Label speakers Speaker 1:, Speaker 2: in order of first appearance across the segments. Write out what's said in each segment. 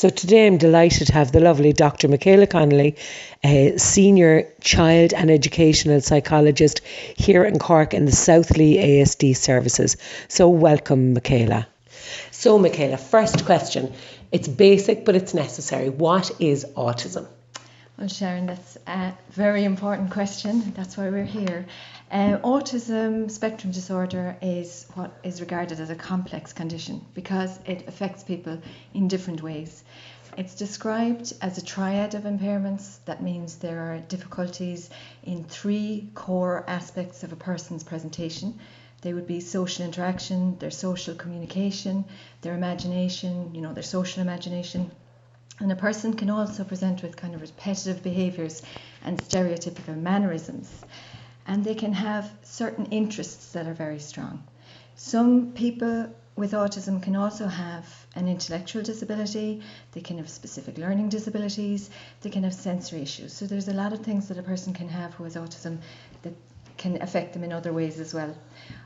Speaker 1: So today I'm delighted to have the lovely Dr. Micaela Connelly, Senior Child and Educational Psychologist here in Cork in the South Lee ASD Services. So welcome, Micaela. So Micaela, first question. It's basic but it's necessary. What is autism?
Speaker 2: Well, Sharon, that's a very important question. That's why we're here. Autism spectrum disorder is what is regarded as a complex condition because it affects people in different ways. It's described as a triad of impairments. That means there are difficulties in three core aspects of a person's presentation. They would be social interaction, their social communication, their imagination, their social imagination. And a person can also present with kind of repetitive behaviours and stereotypical mannerisms. And they can have certain interests that are very strong. Some people with autism can also have an intellectual disability, they can have specific learning disabilities, they can have sensory issues. So there's a lot of things that a person can have who has autism that can affect them in other ways as well.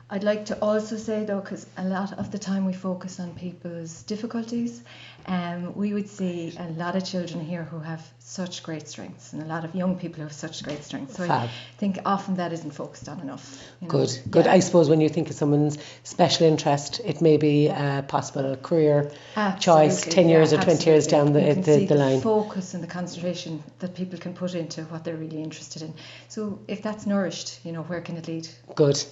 Speaker 2: I'd like to also say though, because a lot of the time we focus on people's difficulties, we would see a lot of children here who have such great strengths and a lot of young people who have such great strengths. So I think often that isn't focused on enough.
Speaker 1: Good. Yeah. I suppose when you think of someone's special interest, it may be a possible career choice 10 years or 20 years down the line.
Speaker 2: The focus and the concentration that people can put into what they're really interested in. So if that's nourished, where can it lead?
Speaker 1: Good.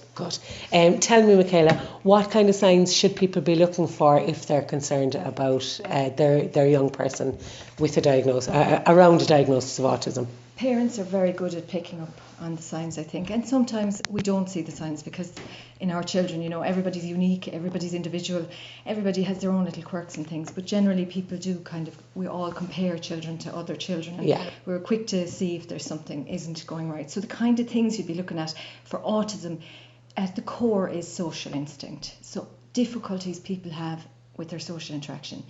Speaker 1: Tell me, Micaela, what kind of signs should people be looking for if they're concerned about their young person with a diagnosis, around a diagnosis of autism?
Speaker 2: Parents are very good at picking up on the signs, I think, and sometimes we don't see the signs because in our children, everybody's unique, everybody's individual, everybody has their own little quirks and things, but generally people do we all compare children to other children and we're quick to see if there's something isn't going right. So the kind of things you'd be looking at for autism at the core is social instinct. So difficulties people have with their social interaction.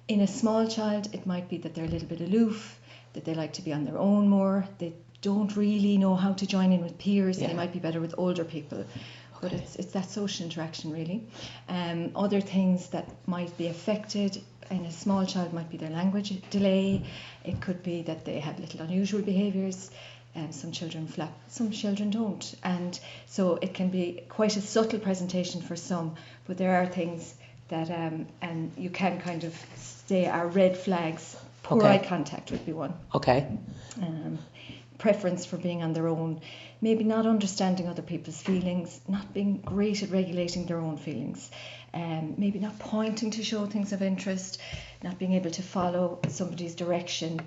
Speaker 2: In a small child, it might be that they're a little bit aloof, that they like to be on their own more, they don't really know how to join in with peers, they might be better with older people. But it's that social interaction really. Other things that might be affected in a small child might be their language delay. It could be that they have little unusual behaviours. Some children flap, some children don't. And so it can be quite a subtle presentation for some, but there are things that, and you can kind of say are red flags. Poor eye contact would be one.
Speaker 1: Okay.
Speaker 2: Preference for being on their own, maybe not understanding other people's feelings, not being great at regulating their own feelings, maybe not pointing to show things of interest, not being able to follow somebody's direction,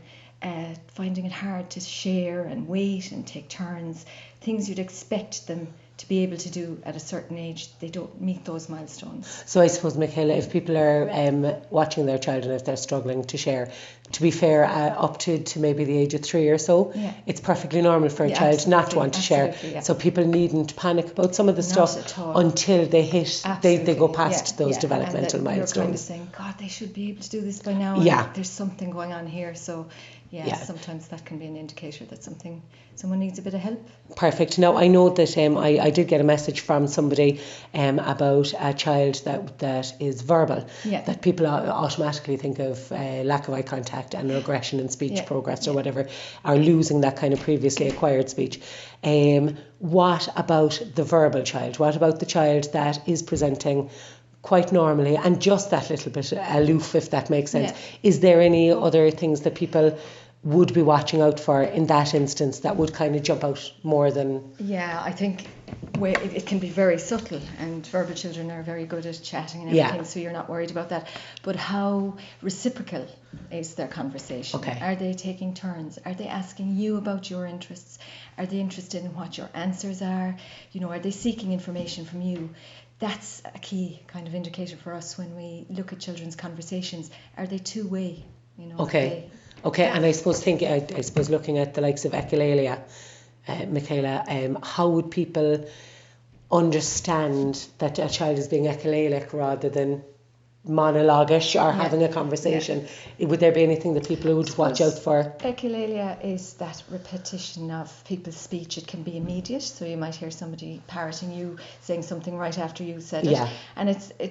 Speaker 2: finding it hard to share and wait and take turns, things you'd expect them to be able to do at a certain age. They don't meet those milestones.
Speaker 1: So I suppose, Micaela, if people are watching their child and if they're struggling to share, to be fair, up to maybe the age of 3 or so, it's perfectly normal for a child not to want to share. Yeah. So people needn't panic about some of the stuff until they hit, they go past those developmental milestones.
Speaker 2: You're kind of saying, God, they should be able to do this by now. And there's something going on here. So sometimes that can be an indicator that someone needs a bit of help.
Speaker 1: Perfect. Now I know that I did get a message from somebody about a child that is verbal, that people automatically think of lack of eye contact and regression in speech progress or whatever, are losing that kind of previously acquired speech. What about the verbal child? What about the child that is presenting quite normally and just that little bit aloof, if that makes sense? Is there any other things that people would be watching out for in that instance that would kind of jump out more than...
Speaker 2: I think it can be very subtle, and verbal children are very good at chatting and everything, so you're not worried about that. But how reciprocal is their conversation?
Speaker 1: Okay.
Speaker 2: Are they taking turns? Are they asking you about your interests? Are they interested in what your answers are? Are they seeking information from you? That's a key kind of indicator for us when we look at children's conversations. Are they two-way?
Speaker 1: Okay, and I suppose looking at the likes of echolalia, Micaela, how would people understand that a child is being echolalic rather than monologish or having a conversation. Would there be anything that people would watch out for?
Speaker 2: Echolalia is that repetition of people's speech. It can be immediate, so you might hear somebody parroting you, saying something right after you said it. And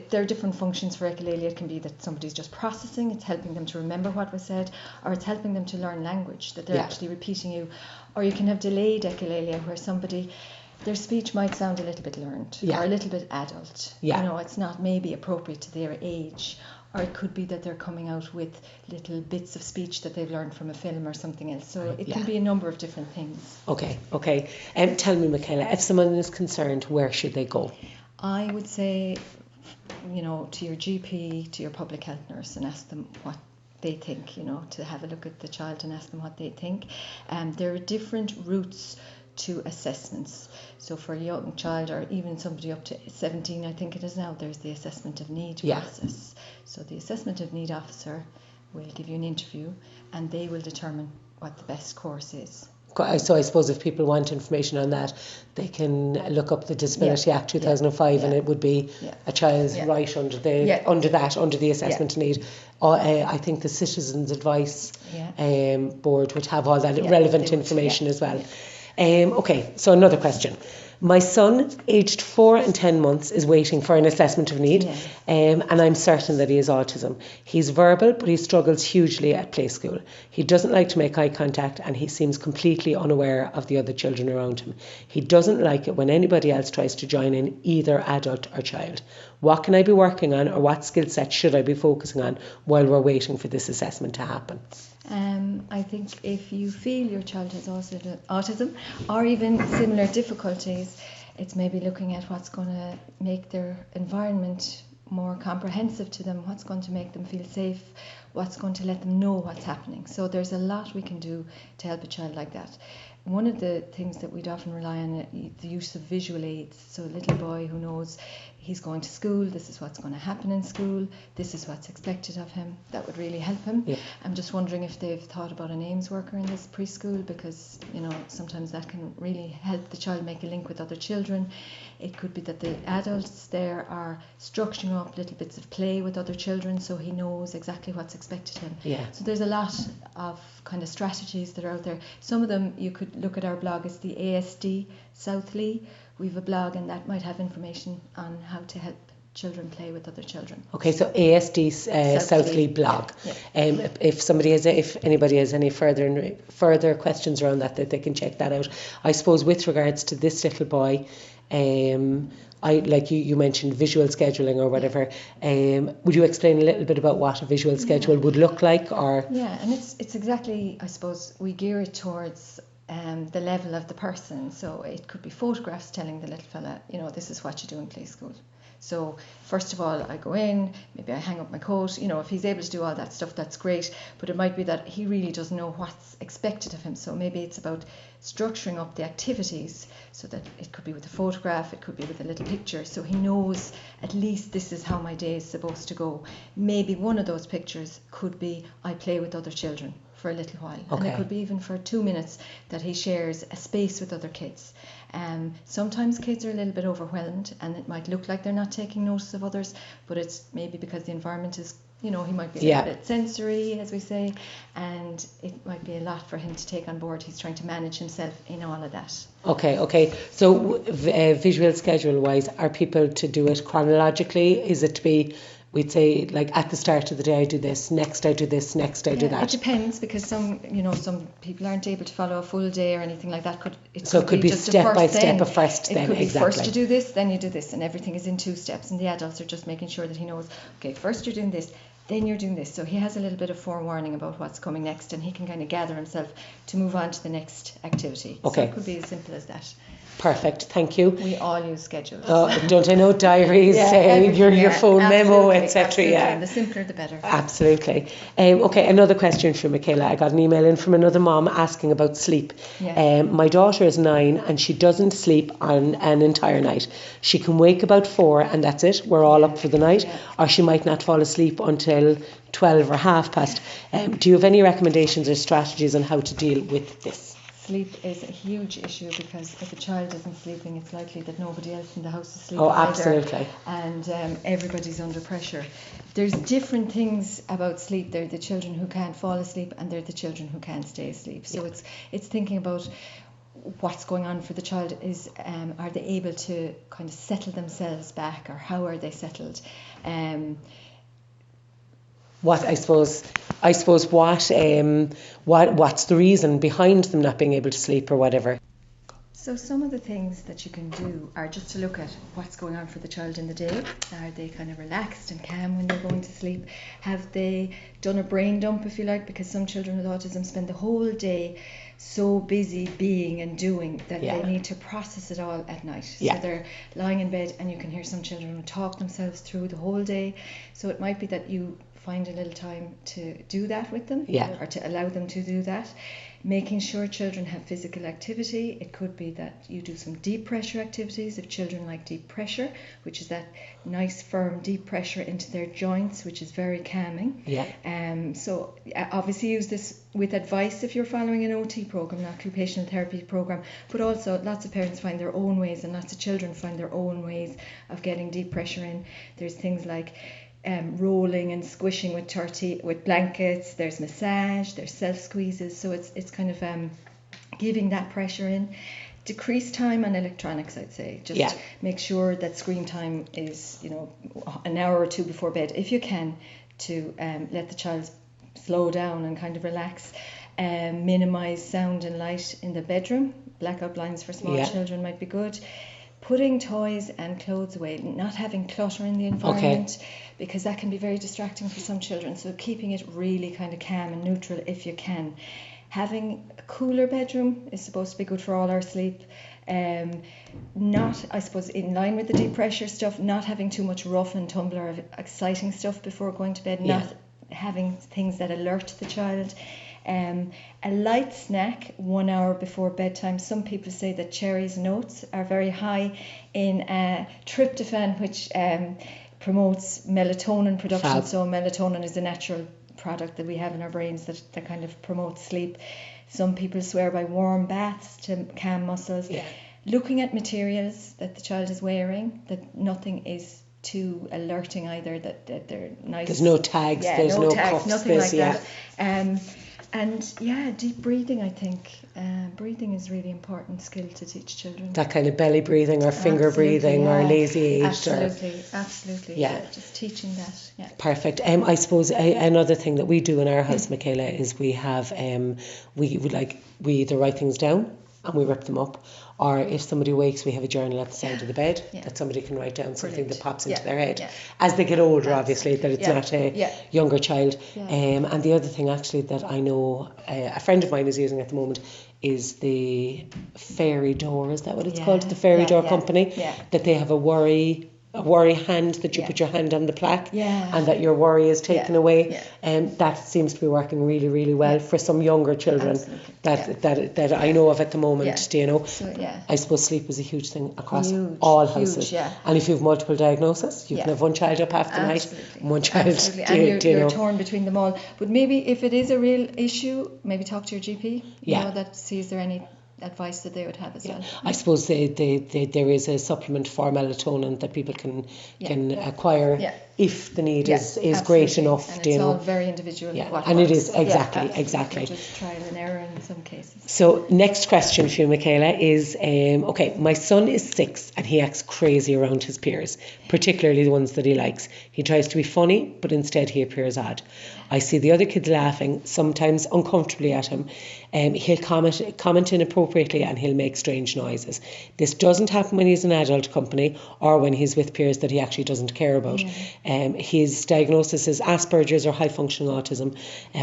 Speaker 2: there are different functions for echolalia. It can be that somebody's just processing, it's helping them to remember what was said, or it's helping them to learn language, that they're actually repeating you. Or you can have delayed echolalia, where somebody, their speech might sound a little bit learned or a little bit adult. You know, it's not maybe appropriate to their age. Or it could be that they're coming out with little bits of speech that they've learned from a film or something else. So it can be a number of different things.
Speaker 1: Okay. Tell me, Micaela, if someone is concerned, where should they go?
Speaker 2: I would say, to your GP, to your public health nurse, and ask them what they think, to have a look at the child and ask them what they think. There are different routes to assessments. So for a young child, or even somebody up to 17, I think it is now, there's the assessment of need process. So the assessment of need officer will give you an interview, and they will determine what the best course is.
Speaker 1: So I suppose if people want information on that, they can look up the Disability Act 2005, and it would be a child's right under the assessment need. I think the Citizens Advice Board would have all that relevant information as well. Okay, so another question. My son, aged 4 and 10 months, is waiting for an assessment of need, and I'm certain that he has autism. He's verbal, but he struggles hugely at play school. He doesn't like to make eye contact, and he seems completely unaware of the other children around him. He doesn't like it when anybody else tries to join in, either adult or child. What can I be working on, or what skill set should I be focusing on while we're waiting for this assessment to happen?
Speaker 2: I think if you feel your child has autism or even similar difficulties, it's maybe looking at what's going to make their environment more comprehensive to them, what's going to make them feel safe, what's going to let them know what's happening. So there's a lot we can do to help a child like that. One of the things that we'd often rely on is the use of visual aids. So a little boy who knows he's going to school, this is what's going to happen in school, this is what's expected of him, that would really help him. I'm just wondering if they've thought about a names worker in this preschool, because sometimes that can really help the child make a link with other children. It could be that the adults there are structuring up little bits of play with other children, so he knows exactly what's expected of him. So there's a lot of kind of strategies that are out there. Some of them you could look at our blog. It's the ASD South Lee. We have a blog, and that might have information on how to help children play with other children. Okay, so ASD
Speaker 1: South Lee blog. If anybody has any further questions around that they can check that out. I suppose with regards to this little boy, like you mentioned visual scheduling or whatever. Would you explain a little bit about what a visual schedule would look like? Or
Speaker 2: and it's exactly, I suppose, we gear it towards the level of the person. So it could be photographs telling the little fella, this is what you do in play school. So first of all, I go in, maybe I hang up my coat. If he's able to do all that stuff, that's great. But it might be that he really doesn't know what's expected of him. So maybe it's about structuring up the activities so that it could be with a photograph, it could be with a little picture. So he knows at least this is how my day is supposed to go. Maybe one of those pictures could be I play with other children for a little while. And it could be even for 2 minutes that he shares a space with other kids. Sometimes kids are a little bit overwhelmed, and it might look like they're not taking notice of others, but it's maybe because the environment is, he might be a little bit sensory, as we say, and it might be a lot for him to take on board. He's trying to manage himself in all of that.
Speaker 1: Okay. So visual schedule wise, are people to do it chronologically? Is it to be, we'd say, like at the start of the day I do this, next I do this, next I do that?
Speaker 2: It depends, because some people aren't able to follow a full day or anything like that.
Speaker 1: It could be step by step, a first then.
Speaker 2: It could be first you do this, then you do this, and everything is in 2 steps, and the adults are just making sure that he knows, okay, first you're doing this, then you're doing this. So he has a little bit of forewarning about what's coming next, and he can kind of gather himself to move on to the next activity. So it could be as simple as that.
Speaker 1: Perfect, thank you.
Speaker 2: We all use schedules.
Speaker 1: Don't I know, diaries, your phone memo, etc.
Speaker 2: Yeah, the simpler the better.
Speaker 1: Absolutely. Okay, another question from Micaela. I got an email in from another mom asking about sleep. My daughter is 9 and she doesn't sleep on an entire night. She can wake about 4 and that's it. We're all up for the night. Or she might not fall asleep until 12 or 12:30. Do you have any recommendations or strategies on how to deal with this?
Speaker 2: sleep is a huge issue, because if a child isn't sleeping, it's likely that nobody else in the house is sleeping.
Speaker 1: Oh, absolutely.
Speaker 2: Either, and everybody's under pressure. There's different things about sleep. There are the children who can't fall asleep, and there are the children who can't stay asleep. So it's thinking about what's going on for the child. Is are they able to kind of settle themselves back, or how are they settled?
Speaker 1: What's the reason behind them not being able to sleep or whatever?
Speaker 2: So some of the things that you can do are just to look at what's going on for the child in the day. Are they kind of relaxed and calm when they're going to sleep? Have they done a brain dump, if you like? Because some children with autism spend the whole day so busy being and doing that they need to process it all at night. So they're lying in bed, and you can hear some children who talk themselves through the whole day. So it might be that you find a little time to do that with them, or to allow them to do that. Making sure children have physical activity. It could be that you do some deep pressure activities if children like deep pressure, which is that nice firm deep pressure into their joints, which is very calming. So obviously use this with advice if you're following an OT program, an occupational therapy program, but also lots of parents find their own ways, and lots of children find their own ways of getting deep pressure in. There's things like rolling and squishing with blankets. There's massage, there's self squeezes. So it's kind of giving that pressure in. Decrease time on electronics, I'd say. Just make sure that screen time is, an hour or two before bed, if you can, to let the child slow down and kind of relax. Minimize sound and light in the bedroom. Blackout blinds for small children might be good. Putting toys and clothes away, not having clutter in the environment, because that can be very distracting for some children. So keeping it really kind of calm and neutral if you can. Having a cooler bedroom is supposed to be good for all our sleep. Not, I suppose, in line with the deep pressure stuff, not having too much rough and tumble or exciting stuff before going to bed, not having things that alert the child. A light snack 1 hour before bedtime. Some people say that cherries and oats are very high in tryptophan, which promotes melatonin production. So melatonin is a natural product that we have in our brains that kind of promotes sleep. Some people swear by warm baths to calm muscles. Looking at materials that the child is wearing, that nothing is too alerting either, that they're nice.
Speaker 1: There's no tags, there's no
Speaker 2: tags,
Speaker 1: cuffs,
Speaker 2: nothing like that. And deep breathing, I think. Breathing is really important skill to teach children.
Speaker 1: That kind of belly breathing or finger breathing or lazy age.
Speaker 2: Absolutely. Just teaching that.
Speaker 1: Perfect. I suppose another thing that we do in our house, Micaela, is we have we either write things down and we rip them up, or if somebody wakes, we have a journal at the side of the bed that somebody can write down something that pops into their head as they get older, obviously, that it's not a younger child. And the other thing actually that I know a friend of mine is using at the moment is the fairy door. Is that what it's called? The fairy door company. That they have a worry hand, that you put your hand on the plaque and that your worry is taken away. And that seems to be working really, really well for some younger children that I know of at the moment. So, I suppose sleep is a huge thing across all houses. And if you have multiple diagnoses, you can have one child up half the night and one child
Speaker 2: and you're torn between them all. But maybe if it is a real issue, maybe talk to your GP. That sees there any advice that they would have as well.
Speaker 1: I suppose there is a supplement for melatonin that people can acquire if the need is great enough.
Speaker 2: And it's all very individual.
Speaker 1: And it is exactly.
Speaker 2: Just trial and error in some cases.
Speaker 1: So next question for you, Micaela, is my son is 6 and he acts crazy around his peers, particularly the ones that he likes. He tries to be funny, but instead he appears odd. I see the other kids laughing, sometimes uncomfortably at him. He'll comment inappropriately and he'll make strange noises. This doesn't happen when he's in adult company or when he's with peers that he actually doesn't care about. His diagnosis is Asperger's or high functioning autism.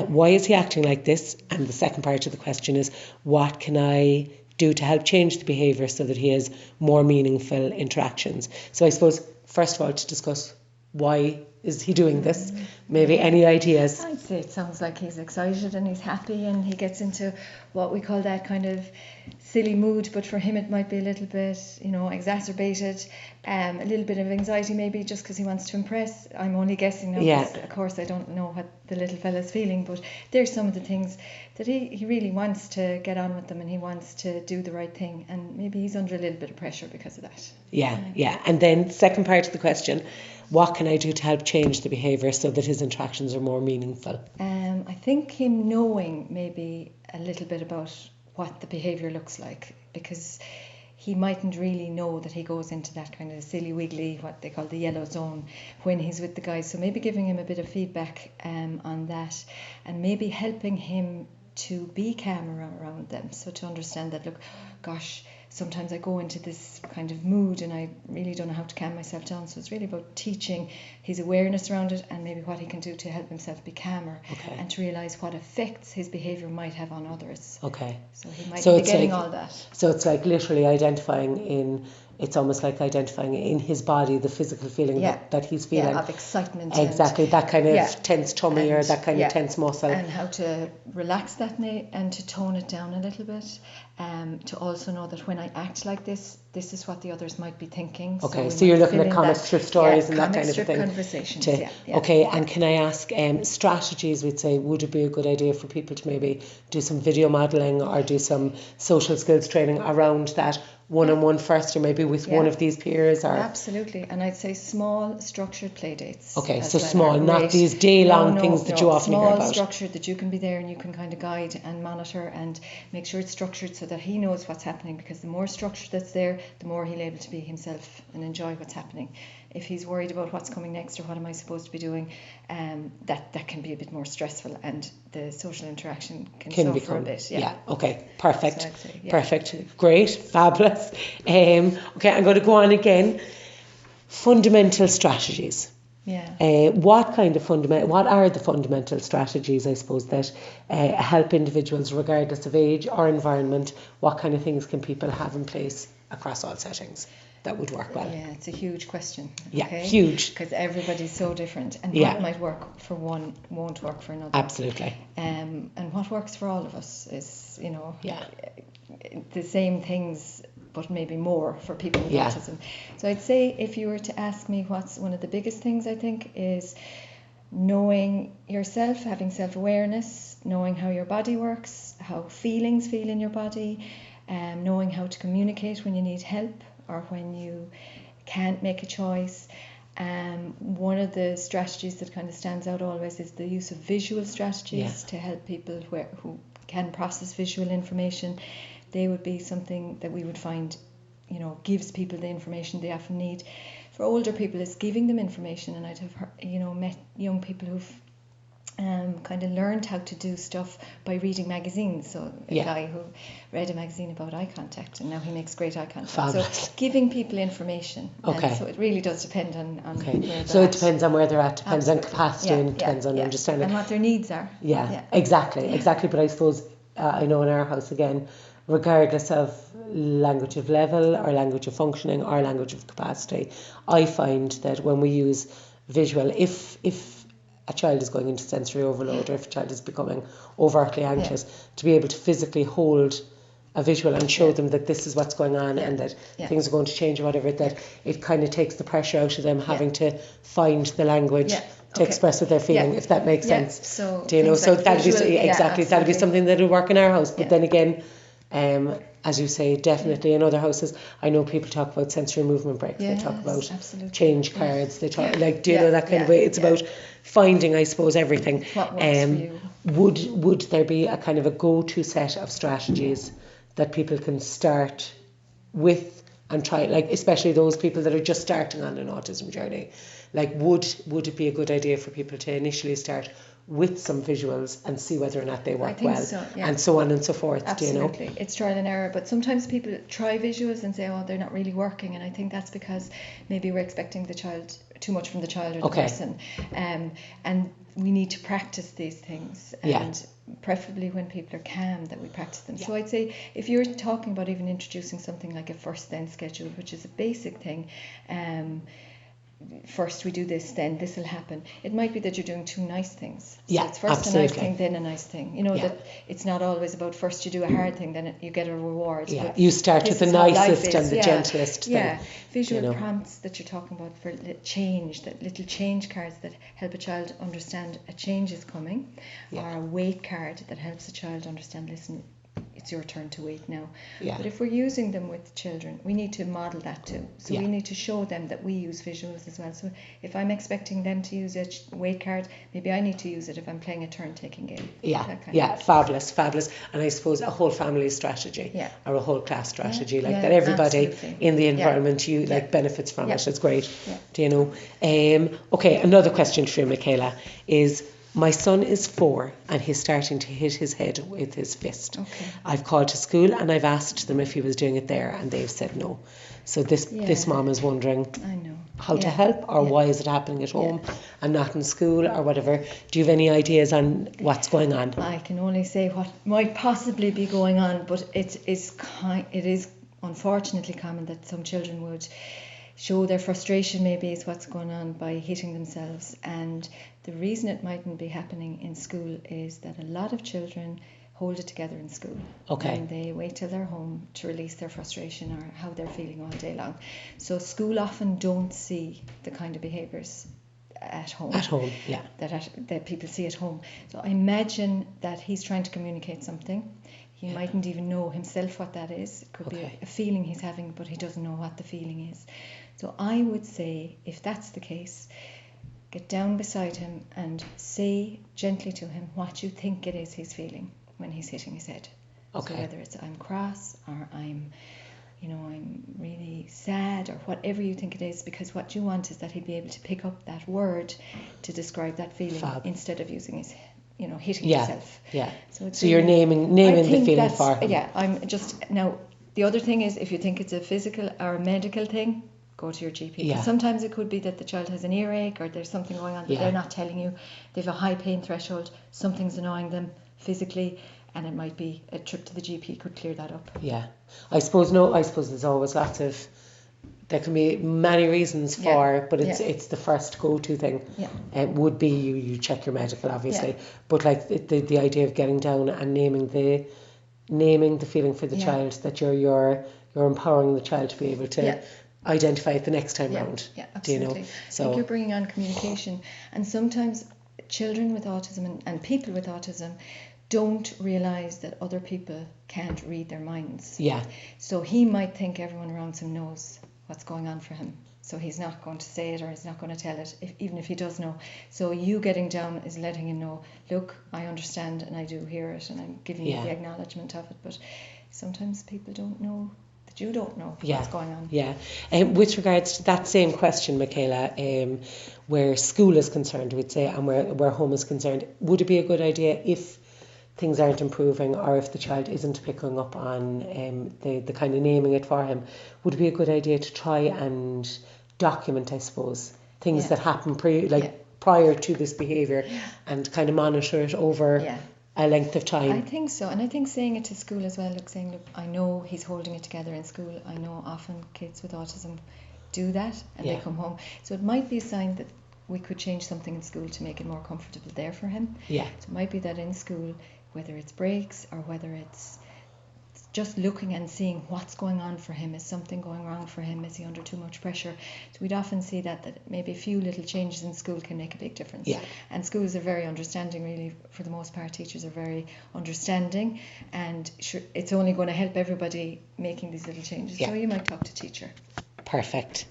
Speaker 1: Why is he acting like this? And the second part of the question is, what can I do to help change the behaviour so that he has more meaningful interactions? So I suppose, first of all, to discuss why is he doing this? Maybe any ideas?
Speaker 2: I'd say it sounds like he's excited and he's happy and he gets into what we call that kind of silly mood, but for him it might be a little bit, exacerbated. A little bit of anxiety maybe just because he wants to impress. I'm only guessing now,
Speaker 1: Yeah.
Speaker 2: 'cause of course I don't know what the little fella's feeling, but there's some of the things that he really wants to get on with them, and he wants to do the right thing, and maybe he's under a little bit of pressure because of that.
Speaker 1: Yeah. And then second part of the question, what can I do to help change the behaviour so that his interactions are more meaningful?
Speaker 2: I think him knowing maybe a little bit about what the behaviour looks like, because he mightn't really know that he goes into that kind of silly wiggly, what they call the yellow zone, when he's with the guys. So maybe giving him a bit of feedback on that, and maybe helping him to be calmer around them. So to understand that, look, gosh, sometimes I go into this kind of mood and I really don't know how to calm myself down. So it's really about teaching his awareness around it, and maybe what he can do to help himself be calmer, and to realise what effects his behaviour might have on others.
Speaker 1: Okay.
Speaker 2: So he might be getting all that.
Speaker 1: So it's like literally it's almost like identifying in his body the physical feeling that he's feeling.
Speaker 2: Yeah, of excitement.
Speaker 1: Exactly, that kind of tense tummy or that kind of tense muscle.
Speaker 2: And how to relax that and to tone it down a little bit. To also know that when I act like this is what the others might be thinking.
Speaker 1: Okay, so you're looking at comic strip stories and that kind of thing.
Speaker 2: Conversations,
Speaker 1: Okay, and can I ask strategies, we'd say, would it be a good idea for people to maybe do some video modelling or do some social skills training around that one-on-one first, or maybe with one of these peers? Or
Speaker 2: absolutely, and I'd say small structured play dates.
Speaker 1: Okay, so small, not these day-long things that you often hear about.
Speaker 2: Small, structured, that you can be there and you can kind of guide and monitor and make sure it's structured so that he knows what's happening, because the more structure that's there, the more he'll able to be himself and enjoy what's happening. If he's worried about what's coming next or what am I supposed to be doing, that can be a bit more stressful, and the social interaction can suffer
Speaker 1: become
Speaker 2: a bit.
Speaker 1: Yeah, okay, perfect.
Speaker 2: So I'd say,
Speaker 1: Perfect, great, fabulous. Okay, I'm going to go on again. Fundamental strategies.
Speaker 2: Yeah.
Speaker 1: What are the fundamental strategies, I suppose, that help individuals regardless of age or environment? What kind of things can people have in place across all settings that would work well?
Speaker 2: Yeah, it's a huge question.
Speaker 1: Yeah,
Speaker 2: okay?
Speaker 1: huge.
Speaker 2: Because everybody's so different, and what might work for one won't work for another.
Speaker 1: Absolutely.
Speaker 2: And what works for all of us is, the same things, but maybe more for people with autism. So I'd say, if you were to ask me what's one of the biggest things, I think, is knowing yourself, having self-awareness, knowing how your body works, how feelings feel in your body, knowing how to communicate when you need help or when you can't make a choice. One of the strategies that kind of stands out always is the use of visual strategies to help people who can process visual information. They would be something that we would find, gives people the information they often need. For older people, it's giving them information, and I'd have met young people who've kind of learned how to do stuff by reading magazines. So a guy who read a magazine about eye contact, and now he makes great eye contact.
Speaker 1: Fabulous.
Speaker 2: So giving people information.
Speaker 1: Okay.
Speaker 2: So it really does depend on where they're
Speaker 1: So
Speaker 2: at.
Speaker 1: it depends on where they're at, depends on capacity, and depends on understanding.
Speaker 2: And what their needs are.
Speaker 1: Yeah. Exactly. But I suppose, I know in our house, again, regardless of language of level or language of functioning or language of capacity, I find that when we use visual, if a child is going into sensory overload, or if a child is becoming overtly anxious, to be able to physically hold a visual and show them that this is what's going on and that things are going to change or whatever, that it kind of takes the pressure out of them having to find the language to express what they're feeling, if that makes sense.
Speaker 2: So,
Speaker 1: so
Speaker 2: like
Speaker 1: that'll
Speaker 2: visual,
Speaker 1: be that'll be something that'll work in our house. But then again, as you say, definitely in other houses, I know people talk about sensory movement breaks. They talk about change cards. They talk that kind of way. It's about finding, I suppose, everything.
Speaker 2: What works for you.
Speaker 1: Would there be a kind of a go-to set of strategies that people can start with and try, like especially those people that are just starting on an autism journey? Like, would it be a good idea for people to initially start with some visuals and see whether or not they work well, and so on and so forth?
Speaker 2: Absolutely. It's trial and error, but sometimes people try visuals and say, oh, they're not really working, and I think that's because maybe we're expecting too much from the child or the person, and we need to practice these things, and preferably when people are calm, that we practice them. So I'd say, if you're talking about even introducing something like a first then schedule, which is a basic thing, first we do this, then this will happen. It might be that you're doing two nice things. So
Speaker 1: Yeah,
Speaker 2: it's first
Speaker 1: absolutely.
Speaker 2: a nice thing, then a nice thing. You know, that it's not always about first you do a hard thing, then you get a reward.
Speaker 1: Yeah,
Speaker 2: But
Speaker 1: you start with the nicest and the gentlest thing.
Speaker 2: Yeah, visual prompts that you're talking about for change, that little change cards that help a child understand a change is coming, or a wait card that helps a child understand, listen, it's your turn to wait now.
Speaker 1: Yeah.
Speaker 2: But if we're using them with children, we need to model that too. So we need to show them that we use visuals as well. So if I'm expecting them to use a wait card, maybe I need to use it if I'm playing a turn-taking game.
Speaker 1: Yeah, fabulous. And I suppose a whole family strategy or a whole class strategy, like that everybody
Speaker 2: absolutely.
Speaker 1: in the environment benefits from it. It's great.
Speaker 2: Yeah.
Speaker 1: Do you know? Okay, another question for you, Micaela, is my son is 4 and he's starting to hit his head with his fist.
Speaker 2: Okay.
Speaker 1: I've called to school and I've asked them if he was doing it there and they've said no. So this mom is wondering how to help, or why is it happening at home and not in school or whatever. Do you have any ideas on what's going on?
Speaker 2: I can only say what might possibly be going on, but it is unfortunately common that some children would show their frustration, maybe is what's going on, by hitting themselves. And the reason it mightn't be happening in school is that a lot of children hold it together in school.
Speaker 1: Okay.
Speaker 2: And they wait till they're home to release their frustration or how they're feeling all day long. So school often don't see the kind of behaviours at home.
Speaker 1: At home, yeah.
Speaker 2: That people see at home. So I imagine that he's trying to communicate something. He mightn't even know himself what that is. It could be a feeling he's having, but he doesn't know what the feeling is. So I would say, if that's the case, get down beside him and say gently to him what you think it is he's feeling when he's hitting his head.
Speaker 1: Okay.
Speaker 2: So whether it's I'm cross or I'm really sad or whatever you think it is, because what you want is that he'd be able to pick up that word to describe that feeling instead of using his hitting himself.
Speaker 1: Yeah.
Speaker 2: So
Speaker 1: you're naming the feeling for him.
Speaker 2: Yeah, I'm just now. The other thing is, if you think it's a physical or a medical thing, go to your GP.
Speaker 1: Yeah.
Speaker 2: Sometimes it could be that the child has an earache or there's something going on that they're not telling you. They have a high pain threshold. Something's annoying them physically, and it might be a trip to the GP could clear that up.
Speaker 1: Yeah, I suppose there's always lots of. There can be many reasons for, but it's the first go-to thing.
Speaker 2: Yeah.
Speaker 1: It would be you check your medical, obviously, but like the idea of getting down and naming the feeling for the child, that you're empowering the child to be able to identify it the next time round.
Speaker 2: Yeah, absolutely.
Speaker 1: Do you know?
Speaker 2: So I think you're bringing on communication, and sometimes children with autism and people with autism don't realise that other people can't read their minds.
Speaker 1: Yeah.
Speaker 2: So he might think everyone around him knows what's going on for him. So he's not going to say it, or he's not going to tell it, even if he does know. So you getting down is letting him know, look, I understand and I do hear it, and I'm giving you the acknowledgement of it. But sometimes people don't know that you don't know what's going on.
Speaker 1: Yeah. With regards to that same question, Micaela, where school is concerned, we'd say, and where home is concerned, would it be a good idea, if things aren't improving or if the child isn't picking up on the kind of naming it for him, would it be a good idea to try and document, I suppose, things that happen prior to this behaviour, and kind of monitor it over a length of time?
Speaker 2: I think so, and I think saying it to school as well, saying, look, I know he's holding it together in school. I know often kids with autism do that and they come home. So it might be a sign that we could change something in school to make it more comfortable there for him.
Speaker 1: Yeah.
Speaker 2: So it might be that in school, whether it's breaks or whether it's just looking and seeing what's going on for him. Is something going wrong for him? Is he under too much pressure? So we'd often see that maybe a few little changes in school can make a big difference.
Speaker 1: Yeah.
Speaker 2: And schools are very understanding, really, for the most part. Teachers are very understanding, and it's only going to help everybody making these little changes. So you might talk to teacher.
Speaker 1: Perfect.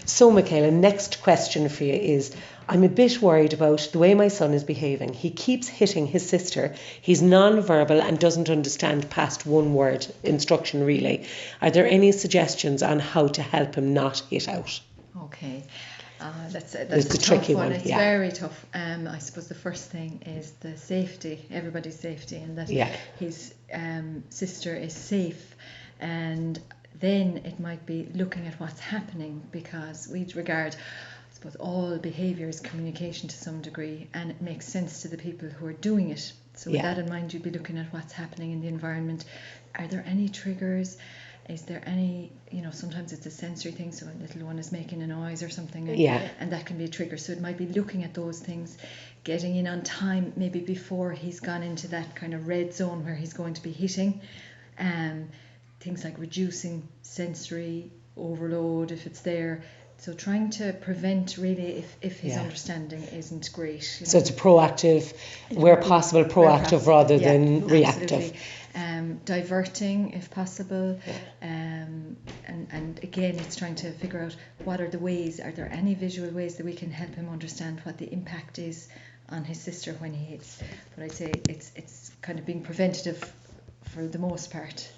Speaker 1: So, Micaela, next question for you is, I'm a bit worried about the way my son is behaving. He keeps hitting his sister. He's non-verbal and doesn't understand past one word instruction, really. Are there any suggestions on how to help him not hit out?
Speaker 2: Okay. That's a
Speaker 1: tricky
Speaker 2: tough one. It's very tough. I suppose the first thing is the safety, everybody's safety, and that his sister is safe. And then it might be looking at what's happening, because we regard, I suppose, all behaviour as communication to some degree, and it makes sense to the people who are doing it. So with that in mind, you'd be looking at what's happening in the environment. Are there any triggers? is there any, sometimes it's a sensory thing, so a little one is making a noise or something, and that can be a trigger. So it might be looking at those things, getting in on time, maybe before he's gone into that kind of red zone where he's going to be hitting. Things like reducing sensory overload if it's there. So trying to prevent really if his understanding isn't great.
Speaker 1: So it's a proactive, where possible, proactive rather than reactive.
Speaker 2: Diverting if possible. And again, it's trying to figure out what are the ways, are there any visual ways that we can help him understand what the impact is on his sister when he hits. But I'd say it's kind of being preventative for the most part.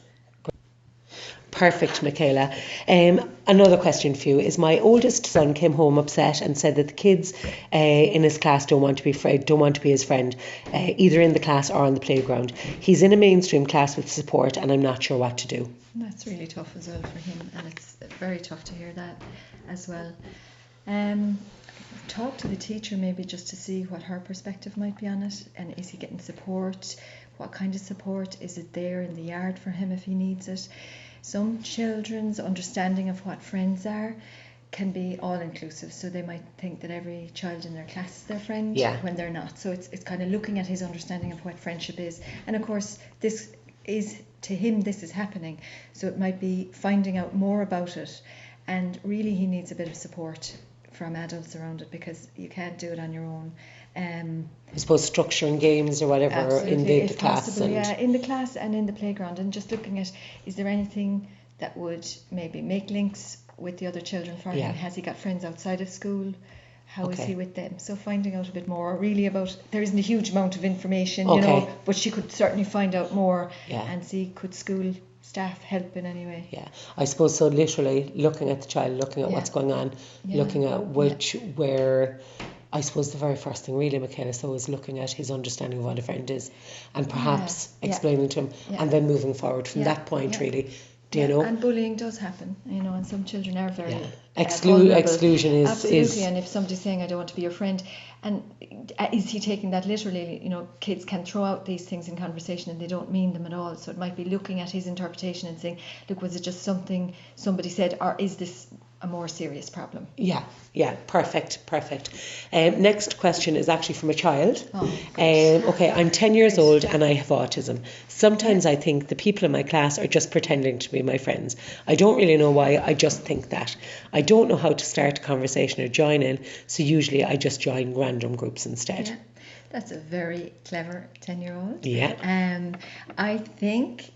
Speaker 1: Perfect, Micaela. Another question for you is, my oldest son came home upset and said that the kids in his class don't want to be his friend, either in the class or on the playground. He's in a mainstream class with support and I'm not sure what to do.
Speaker 2: That's really tough as well for him, and it's very tough to hear that as well. Talk to the teacher maybe just to see what her perspective might be on it, and is he getting support? What kind of support? Is it there in the yard for him if he needs it? Some children's understanding of what friends are can be all-inclusive, so they might think that every child in their class is their friend when they're not. So it's kind of looking at his understanding of what friendship is. And of course, this is, to him, this is happening. So it might be finding out more about it, and really he needs a bit of support from adults around it, because you can't do it on your own.
Speaker 1: I suppose structuring games or whatever in the class.
Speaker 2: Possible, in the class and in the playground, and just looking at, is there anything that would maybe make links with the other children for him? Has he got friends outside of school? How is he with them? So finding out a bit more really about, there isn't a huge amount of information, but she could certainly find out more and see, could school staff help in any way?
Speaker 1: I suppose so, literally looking at the child, looking at what's going on, looking at where I suppose the very first thing really, Micaela, so is looking at his understanding of what a friend is, and perhaps explaining to him, and then moving forward from that point really. Do you know?
Speaker 2: And bullying does happen, and some children are very
Speaker 1: exclusion is
Speaker 2: absolutely. And if somebody's saying, I don't want to be your friend, and is he taking that literally? Kids can throw out these things in conversation and they don't mean them at all. So it might be looking at his interpretation and saying, look, was it just something somebody said, or is this a more serious problem? Perfect. Next question is actually from a child. Okay, I'm 10 years old and I have autism. Sometimes I think the people in my class are just pretending to be my friends. I don't really know why, I just think that. I don't know how to start a conversation or join in, so usually I just join random groups instead. That's a very clever 10-year-old. I think,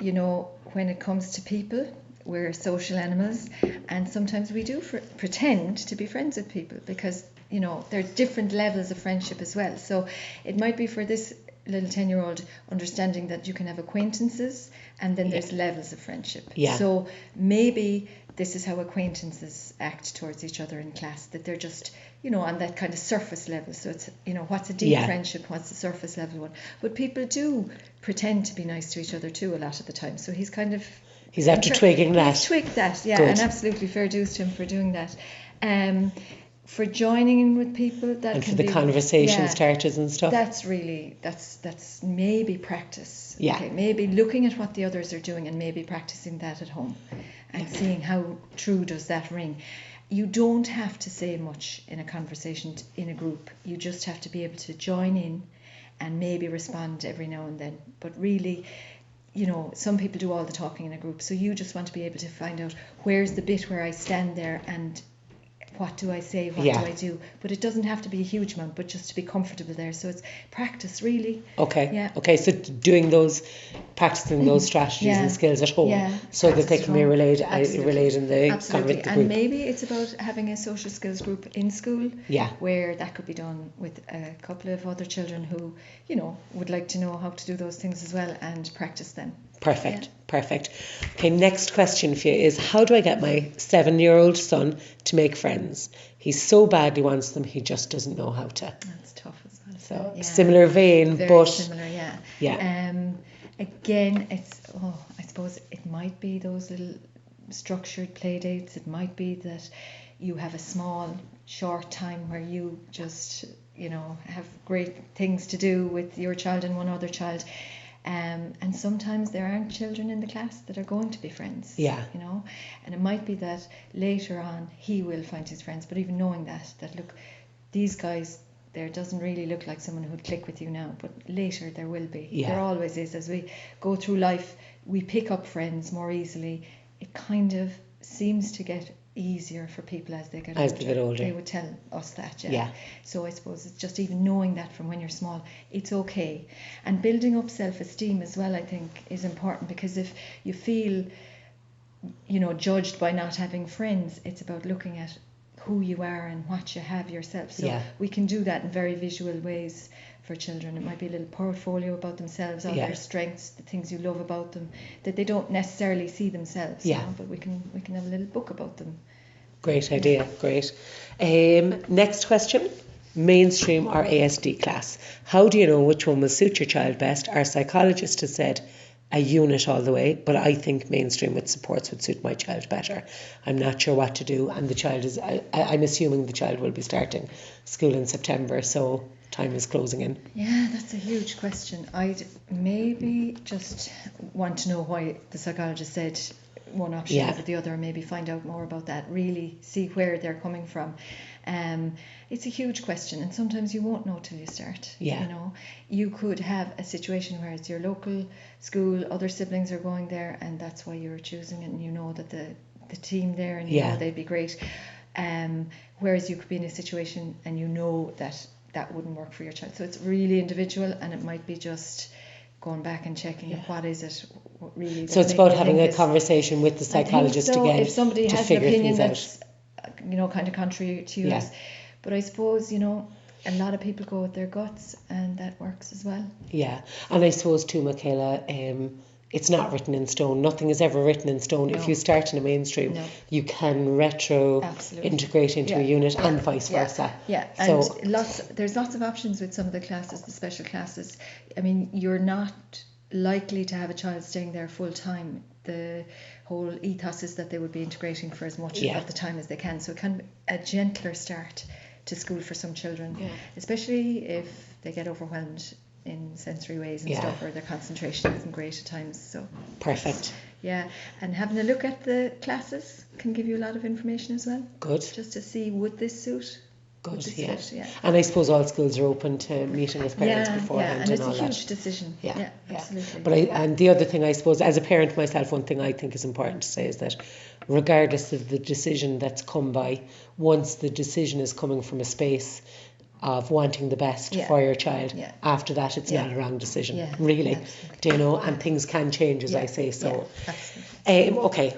Speaker 2: when it comes to people, we're social animals, and sometimes we do pretend to be friends with people, because there's different levels of friendship as well. So it might be for this little 10-year-old understanding that you can have acquaintances, and then there's levels of friendship. So maybe this is how acquaintances act towards each other in class, that they're just on that kind of surface level. So it's what's a deep friendship, what's the surface level one. But people do pretend to be nice to each other too a lot of the time. So he's kind of
Speaker 1: after twigging that.
Speaker 2: He's twigged that, and absolutely fair dues to him for doing that. For joining in with people, that
Speaker 1: and
Speaker 2: can
Speaker 1: for the conversation starters and stuff.
Speaker 2: That's really that's maybe practice. Okay, maybe looking at what the others are doing and maybe practicing that at home, and seeing how true does that ring. You don't have to say much in a conversation in a group. You just have to be able to join in and maybe respond every now and then. But really, some people do all the talking in a group, so you just want to be able to find out where's the bit where I stand there and what do I say, what do I do. But it doesn't have to be a huge amount, but just to be comfortable there. So it's practice, really.
Speaker 1: Okay, so practicing those strategies and skills at home, so that they can be relayed in the group.
Speaker 2: And maybe it's about having a social skills group in school, where that could be done with a couple of other children who would like to know how to do those things as well and practice them.
Speaker 1: Perfect. Okay, next question for you is, how do I get my 7-year-old son to make friends? He so badly wants them, he just doesn't know how to.
Speaker 2: That's tough as well.
Speaker 1: So similar vein,
Speaker 2: very similar, again, it's I suppose it might be those little structured play dates. It might be that you have a small, short time where you just have great things to do with your child and one other child. And sometimes there aren't children in the class that are going to be friends.
Speaker 1: Yeah.
Speaker 2: You know, and it might be that later on he will find his friends, but even knowing that look, these guys there doesn't really look like someone who would click with you now, but later there will be.
Speaker 1: Yeah.
Speaker 2: There always is. As we go through life, we pick up friends more easily. It kind of seems to get easier for people as they get older. They would tell us that, yeah. So I suppose it's just even knowing that from when you're small, it's okay. And building up self-esteem as well, I think, is important, because if you feel, you know, judged by not having friends, it's about looking at who you are and what you have yourself. So we can do that in very visual ways for children. It might be a little portfolio about themselves, all their strengths, the things you love about them that they don't necessarily see themselves. You know, but we can have a little book about them.
Speaker 1: Great idea, great. Next question. Mainstream or ASD class? How do you know which one will suit your child best? Our psychologist has said a unit all the way, but I think mainstream with supports would suit my child better. I'm not sure what to do, and the child is, I'm assuming the child will be starting school in September, so time is closing in.
Speaker 2: Yeah, that's a huge question. I'd maybe just want to know why the psychologist said one option over the other, maybe find out more about that, really see where they're coming from. It's a huge question, and sometimes you won't know till you start. You know, you could have a situation where it's your local school, other siblings are going there, and that's why you're choosing it, and you know that the team there, and you know they'd be great. Whereas you could be in a situation and you know that wouldn't work for your child. So it's really individual, and it might be just going back and checking what is it really.
Speaker 1: So it's about having a conversation with the psychologist again.
Speaker 2: If somebody has an opinion that's, you know, kind of contrary to yours. But I suppose, you know, a lot of people go with their guts, and that works as well.
Speaker 1: Yeah, and I suppose too, Micaela, it's not written in stone. Nothing is ever written in stone. No. If you start in a mainstream, you can integrate into a unit and vice versa.
Speaker 2: Yeah, and so there's lots of options with some of the classes, the special classes. I mean, you're not likely to have a child staying there full time. The whole ethos is that they would be integrating for as much of the time as they can. So it can be a gentler start to school for some children, especially if they get overwhelmed in sensory ways and stuff, or their concentration isn't great at times. So
Speaker 1: perfect.
Speaker 2: Yeah, and having a look at the classes can give you a lot of information as well.
Speaker 1: Good.
Speaker 2: Just to see, would this suit?
Speaker 1: Good, yeah. And I suppose all schools are open to meeting with parents beforehand,
Speaker 2: and
Speaker 1: it's
Speaker 2: all
Speaker 1: a
Speaker 2: huge decision. Yeah, absolutely.
Speaker 1: But and the other thing, I suppose, as a parent myself, one thing I think is important to say is that regardless of the decision that's come by, once the decision is coming from a space of wanting the best for your child, after that it's not a wrong decision, really. Absolutely. Do you know? And things can change, as I say. So, okay,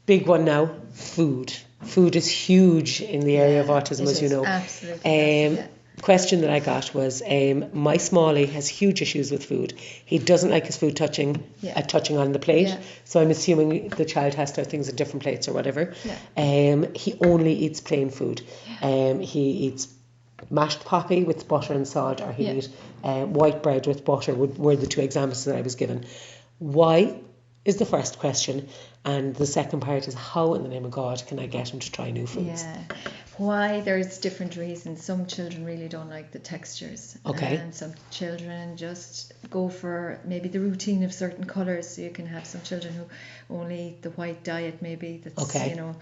Speaker 1: big one now, food. Food is huge in the area of autism, as you know.
Speaker 2: Absolutely.
Speaker 1: Question that I got was, my smallie has huge issues with food. He doesn't like his food touching on the plate. So I'm assuming the child has to have things in different plates or whatever. He only eats plain food. He eats mashed poppy with butter and salt, or he'll eat white bread with butter, were the two examples that I was given. Why is the first question, and the second part is, how in the name of God can I get him to try new foods?
Speaker 2: Why? There's different reasons. Some children really don't like the textures, and some children just go for maybe the routine of certain colours. So you can have some children who only eat the white diet, maybe. That's you know.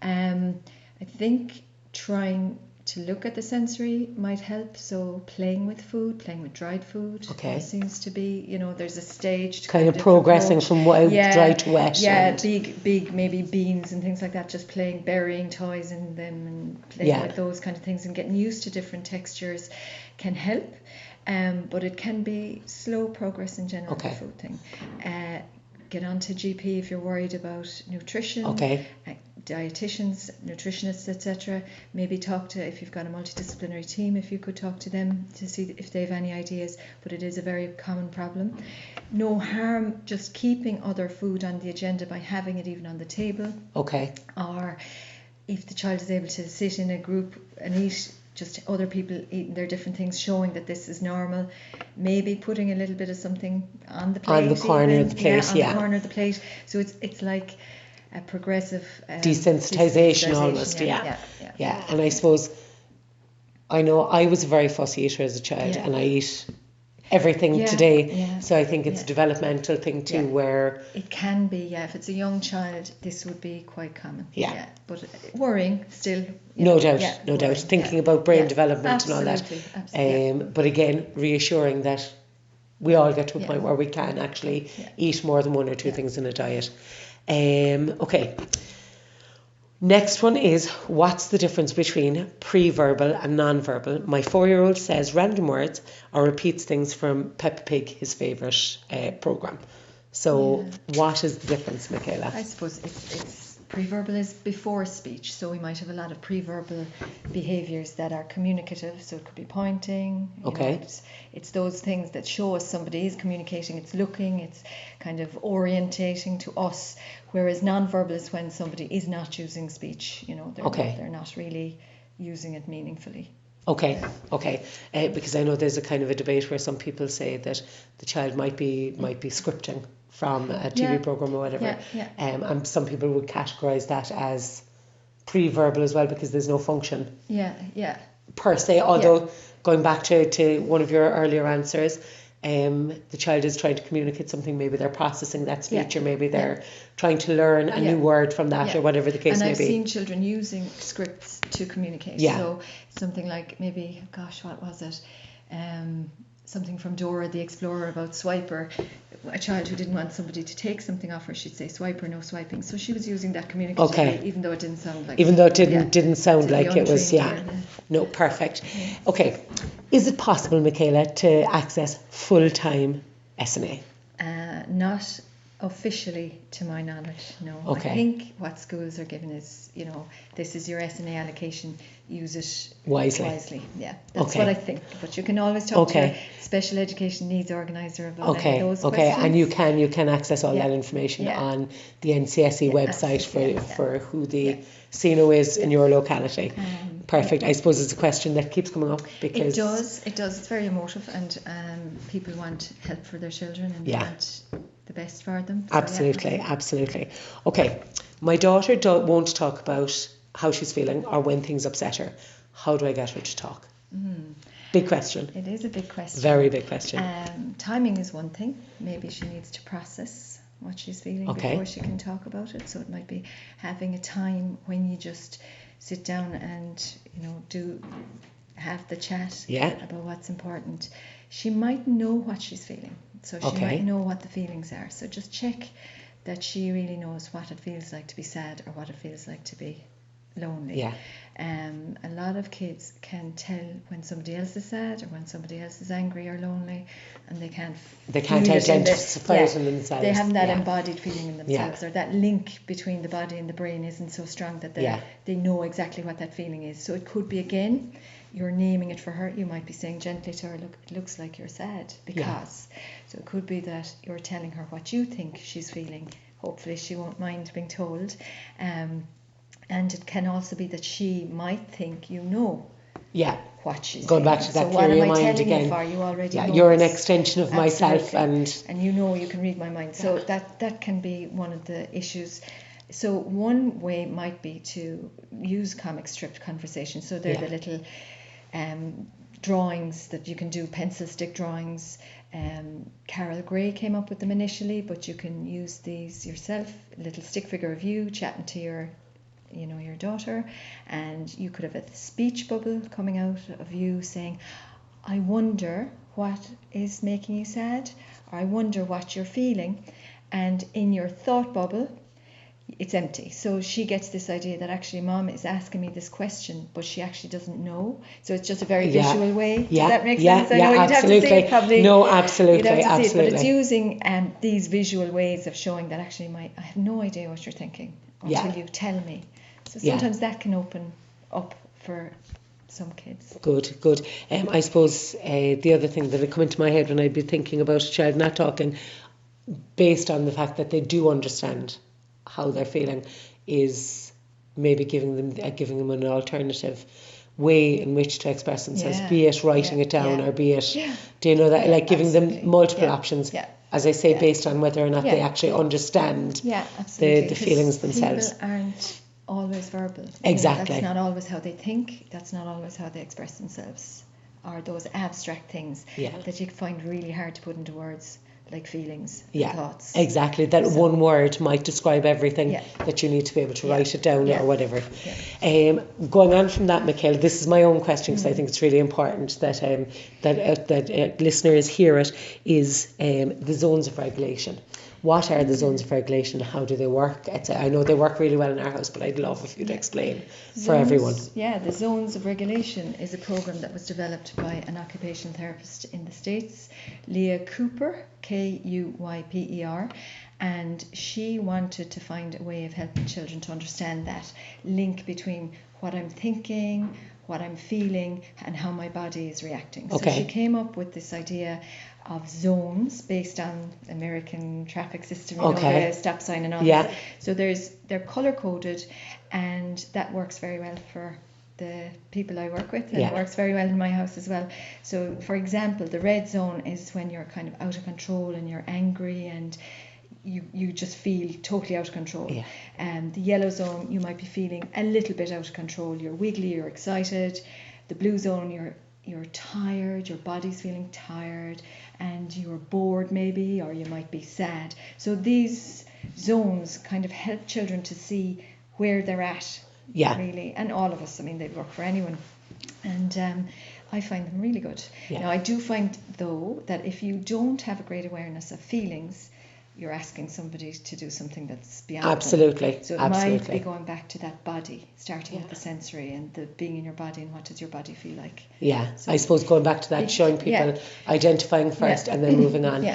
Speaker 2: I think trying to look at the sensory might help. So playing with food, playing with dried food, seems to be, you know, there's a stage to
Speaker 1: kind of progressing from dry to wet.
Speaker 2: Big maybe beans and things like that, just playing, burying toys in them and playing with those kind of things, and getting used to different textures can help. But it can be slow progress in general, the food thing. Get on to GP if you're worried about nutrition. Dietitians, nutritionists, etc. Maybe talk to, if you've got a multidisciplinary team, if you could talk to them to see if they have any ideas. But it is a very common problem. No harm just keeping other food on the agenda by having it even on the table. Or if the child is able to sit in a group and eat just other people eating their different things, showing that this is normal, maybe putting a little bit of something on the plate,
Speaker 1: on the corner of the plate,
Speaker 2: the corner of the plate. So it's like a progressive
Speaker 1: desensitization almost. And I suppose, I know I was a very fussy eater as a child, and I eat everything today.
Speaker 2: Yeah.
Speaker 1: So I think it's a developmental thing too, where
Speaker 2: it can be. If it's a young child, this would be quite common.
Speaker 1: Yeah.
Speaker 2: But worrying still.
Speaker 1: No doubt. Thinking about brain development and all that.
Speaker 2: Absolutely.
Speaker 1: But again, reassuring that we all get to a point where we can actually eat more than one or two things in a diet. Okay. Next one is, what's the difference between pre-verbal and non-verbal? My 4-year-old says random words or repeats things from Peppa Pig, his favourite programme. So what is the difference, Micaela?
Speaker 2: I suppose it's pre-verbal is before speech, so we might have a lot of pre-verbal behaviours that are communicative, so it could be pointing. It's those things that show us somebody is communicating, it's looking, it's kind of orientating to us, whereas non-verbal is when somebody is not using speech, they're not really using it meaningfully.
Speaker 1: Okay. Because I know there's a kind of a debate where some people say that the child might be scripting from a TV program or whatever. And some people would categorise that as pre-verbal as well, because there's no function. Per se, although going back to one of your earlier answers, the child is trying to communicate something, maybe they're processing that speech or maybe they're trying to learn a new word from that or whatever the case may be.
Speaker 2: And I've seen children using scripts to communicate. So something like maybe, what was it? Something from Dora the Explorer about Swiper. A child who didn't want somebody to take something off her, she'd say Swiper, no swiping. So she was using that communicatively, even though it didn't sound like
Speaker 1: didn't sound like it was no, perfect. Okay. Is it possible, Micaela, to access full-time SNA?
Speaker 2: Not officially, to my knowledge, no.
Speaker 1: Okay.
Speaker 2: I think what schools are given is, this is your SNA allocation, use it wisely. Yeah, that's what I think. But you can always talk to your special education needs organiser about any of those questions.
Speaker 1: And you can access all that information on the NCSE website for who the CNO is in your locality. Perfect. I suppose it's a question that keeps coming up because
Speaker 2: it does. It's very emotive, and people want help for their children and they want the best for them. So,
Speaker 1: absolutely. Okay, my daughter won't talk about how she's feeling or when things upset her. How do I get her to talk? Big question.
Speaker 2: It is a big question.
Speaker 1: Very big question.
Speaker 2: Timing is one thing. Maybe she needs to process what she's feeling before she can talk about it. So it might be having a time when you just sit down and have the chat about what's important. She might know what she's feeling, so she might know what the feelings are. So just check that she really knows what it feels like to be sad or what it feels like to be lonely. A lot of kids can tell when somebody else is sad or when somebody else is angry or lonely, and they can't identify it in themselves. They haven't that embodied feeling in themselves, or that link between the body and the brain isn't so strong that they know exactly what that feeling is. So it could be, again, you're naming it for her. You might be saying gently to her, look, it looks like you're sad because. So it could be that you're telling her what you think she's feeling. Hopefully she won't mind being told. And it can also be that she might think what she's
Speaker 1: going back to that theory of mind again.
Speaker 2: You already know
Speaker 1: you're an extension of myself, and
Speaker 2: you can read my mind. So that can be one of the issues. So one way might be to use comic strip conversations. So they're the little drawings that you can do, pencil stick drawings. Carol Gray came up with them initially, but you can use these yourself. A little stick figure of you chatting to your daughter, and you could have a speech bubble coming out of you saying, I wonder what is making you sad, or I wonder what you're feeling. And in your thought bubble, it's empty. So she gets this idea that actually mom is asking me this question, but she actually doesn't know. So it's just a very visual way. Does that make sense? I know you'd have to see it probably.
Speaker 1: No, absolutely.
Speaker 2: But it's using these visual ways of showing that actually I have no idea what you're thinking until you tell me. So sometimes that can open up for some kids.
Speaker 1: Good. I suppose the other thing that would come into my head when I'd be thinking about a child not talking, based on the fact that they do understand how they're feeling, is maybe giving them an alternative way in which to express themselves, be it writing it down or be it, giving them multiple options. As I say, based on whether or not they actually understand the feelings themselves.
Speaker 2: People aren't always verbal.
Speaker 1: Exactly.
Speaker 2: That's not always how they think. That's not always how they express themselves. are those abstract things that you find really hard to put into words, like feelings and thoughts.
Speaker 1: Exactly. That one word might describe everything that you need to be able to write it down or whatever. Going on from that, Micaela, this is my own question because I think it's really important that listeners hear it, is the zones of regulation. What are the zones of regulation? How do they work? I know they work really well in our house, but I'd love if you'd explain for everyone.
Speaker 2: Yeah, the zones of regulation is a program that was developed by an occupational therapist in the States, Leah Cooper, Kuyper, and she wanted to find a way of helping children to understand that link between what I'm thinking, what I'm feeling, and how my body is reacting. So she came up with this idea of zones based on American traffic system, the stop sign and all that. So they're color coded, and that works very well for the people I work with, and it works very well in my house as well. So for example, the red zone is when you're kind of out of control and you're angry and you just feel totally out of control. The yellow zone, you might be feeling a little bit out of control, you're wiggly, you're excited. The blue zone, you're tired, your body's feeling tired, and you're bored maybe, or you might be sad. So these zones kind of help children to see where they're at, really, and all of us. I mean, they work for anyone, and I find them really good. Now, I do find though that if you don't have a great awareness of feelings, you're asking somebody to do something that's beyond
Speaker 1: Absolutely.
Speaker 2: them. So it might be going back to that body, starting with the sensory and the being in your body, and what does your body feel like. So
Speaker 1: I suppose going back to that, showing people, identifying first and then moving on.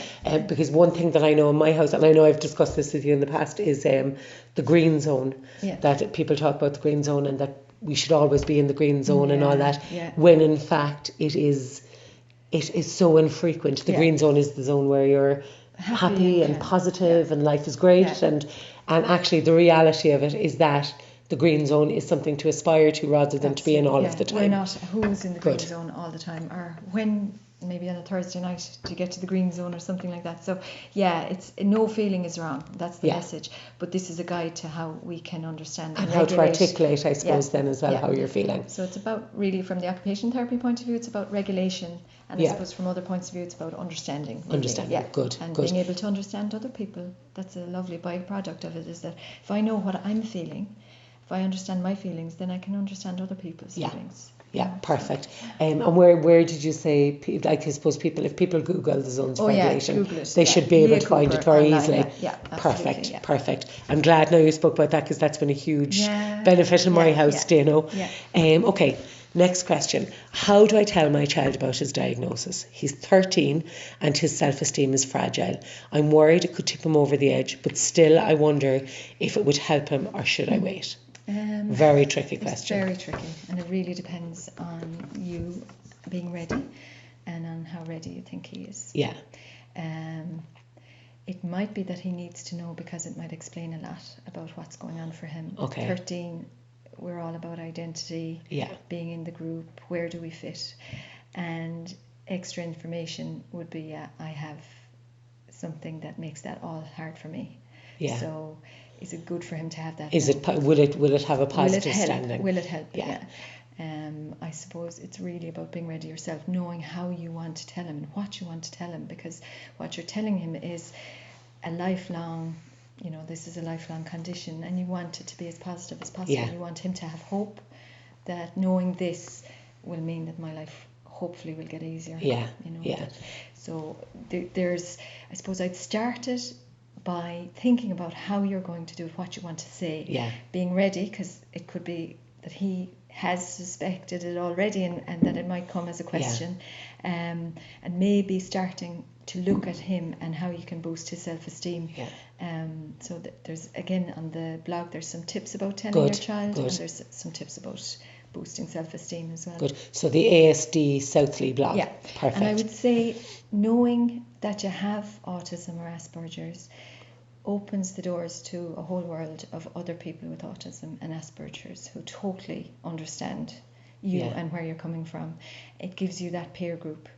Speaker 1: Because one thing that I know in my house, and I know I've discussed this with you in the past, is the green zone. That people talk about the green zone and that we should always be in the green zone and all that, when in fact it is so infrequent. The green zone is the zone where you're happy and positive and life is great, and actually the reality of it is that the green zone is something to aspire to rather than to be in all of the time.
Speaker 2: We're not who's in the green zone all the time, or when maybe on a Thursday night to get to the green zone or something like that. So it's no feeling is wrong, that's the message, but this is a guide to how we can understand and
Speaker 1: how to articulate, I suppose, then as well how you're feeling.
Speaker 2: So it's about, really, from the occupational therapy point of view, it's about regulation, and I suppose from other points of view it's about understanding, really.
Speaker 1: Good.
Speaker 2: Being able to understand other people. That's a lovely byproduct of it, is that if I know what I'm feeling, if I understand my feelings, then I can understand other people's feelings.
Speaker 1: Perfect. And where did you say, like, I suppose if people Google the zones of regulation, they should be able to find it very easily. Perfect. I'm glad now you spoke about that, because that's been a huge benefit in my house, do you know? Okay, next question. How do I tell my child about his diagnosis? He's 13 and his self-esteem is fragile. I'm worried it could tip him over the edge, but still I wonder if it would help him, or should I wait? Very tricky question.
Speaker 2: It's very tricky, and it really depends on you being ready and on how ready you think he is. It might be that he needs to know, because it might explain a lot about what's going on for him. 13, we're all about identity, being in the group, where do we fit, and extra information would be, I have something that makes that all hard for me. So is it good for him to have that?
Speaker 1: Will it have a positive standing?
Speaker 2: Will it help? I suppose it's really about being ready yourself, knowing how you want to tell him and what you want to tell him, because what you're telling him is a lifelong, this is a lifelong condition, and you want it to be as positive as possible. You want him to have hope that knowing this will mean that my life hopefully will get easier. So there's, I suppose I'd start it by thinking about how you're going to do it, what you want to say, being ready, because it could be that he has suspected it already, and that it might come as a question, and maybe starting to look at him and how you can boost his self-esteem. So there's, again, on the blog, there's some tips about telling your child, and there's some tips about boosting self-esteem as well.
Speaker 1: Good. So the ASD South Lee blog. Perfect.
Speaker 2: And I would say knowing that you have autism or Asperger's opens the doors to a whole world of other people with autism and Asperger's who totally understand you and where you're coming from. It gives you that peer group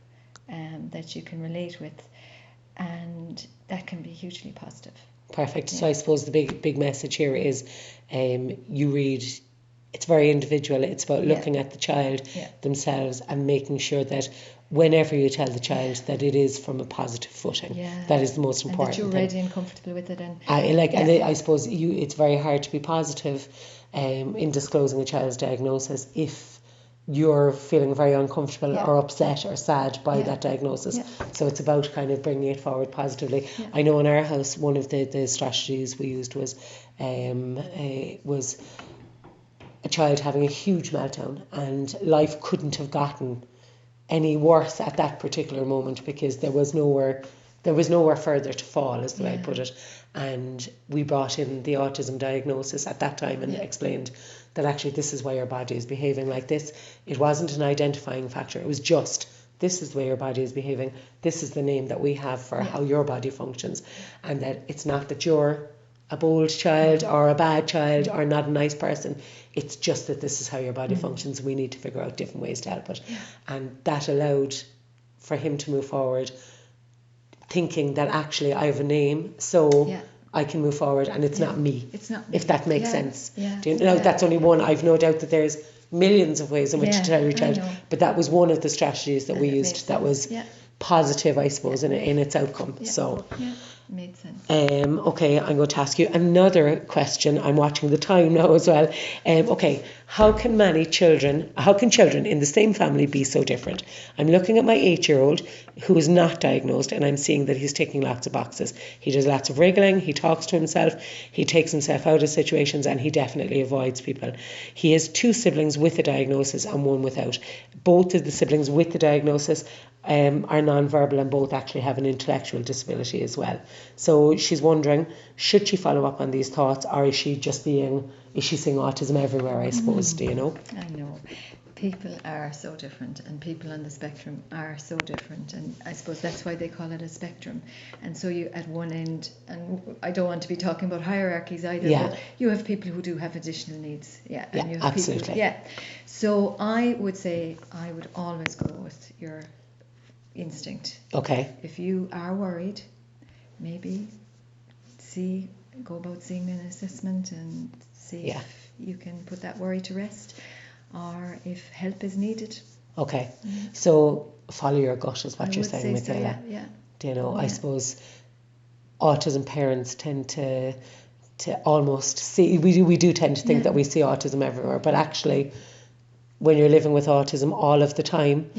Speaker 2: that you can relate with, and that can be hugely positive.
Speaker 1: Perfect. So I suppose the big message here is you read it's very individual. It's about looking at the child themselves and making sure that whenever you tell the child that it is from a positive footing, that is the most important
Speaker 2: thing. That you're ready and comfortable with it. And I
Speaker 1: suppose it's very hard to be positive in disclosing a child's diagnosis if you're feeling very uncomfortable or upset or sad by that diagnosis. So it's about kind of bringing it forward positively. I know in our house, one of the strategies we used was a child having a huge meltdown, and life couldn't have gotten any worse at that particular moment because there was nowhere further to fall, is the way I put it. And we brought in the autism diagnosis at that time and explained that actually this is why your body is behaving like this. It wasn't an identifying factor. It was just, this is the way your body is behaving. This is the name that we have for how your body functions. And that it's not that you're a bold child or a bad child or not a nice person. It's just that this is how your body functions. We need to figure out different ways to help it. And that allowed for him to move forward thinking that actually I have a name, so I can move forward, and it's not me.
Speaker 2: It's not me.
Speaker 1: If that makes sense. Do you know, that's only one. I've no doubt that there's millions of ways in which to tell your child, but that was one of the strategies that we used that was positive, I suppose, in its outcome. So
Speaker 2: made sense.
Speaker 1: Okay, I'm going to ask you another question. I'm watching the time now as well. Okay, how can children in the same family be so different? I'm looking at my 8-year-old who is not diagnosed, and I'm seeing that he's ticking lots of boxes. He does lots of wriggling, he talks to himself, he takes himself out of situations, and he definitely avoids people. He has 2 siblings with a diagnosis and 1 without. Both of the siblings with the diagnosis are non-verbal, and both actually have an intellectual disability as well. So she's wondering, should she follow up on these thoughts, or is she seeing autism everywhere, I suppose? Do you know?
Speaker 2: I know. People are so different, and people on the spectrum are so different, and I suppose that's why they call it a spectrum. And so you, at one end, and I don't want to be talking about hierarchies either, but you have people who do have additional needs. And you have
Speaker 1: absolutely.
Speaker 2: People, so I would say I would always go with your instinct.
Speaker 1: Okay.
Speaker 2: If you are worried, maybe go about seeing an assessment and see if you can put that worry to rest, or if help is needed.
Speaker 1: Okay. So follow your gut is what you're saying, Micaela.
Speaker 2: So,
Speaker 1: Do you know, I suppose autism parents tend to almost see, we do tend to think that we see autism everywhere, but actually when you're living with autism all of the time,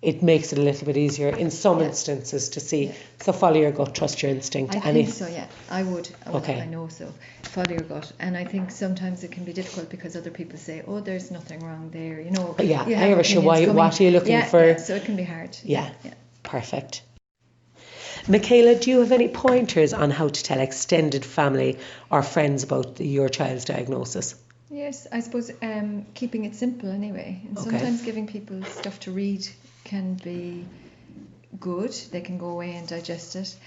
Speaker 1: it makes it a little bit easier in some instances to see. So follow your gut, trust your instinct.
Speaker 2: I would. Okay. I know so. Follow your gut. And I think sometimes it can be difficult because other people say, oh, there's nothing wrong there, you know.
Speaker 1: I'm not sure what are you looking for?
Speaker 2: Yeah, so it can be hard.
Speaker 1: Yeah. Perfect. Micaela, do you have any pointers on how to tell extended family or friends about your child's diagnosis?
Speaker 2: Yes, I suppose keeping it simple anyway. And sometimes giving people stuff to read can be good. They can go away and digest it.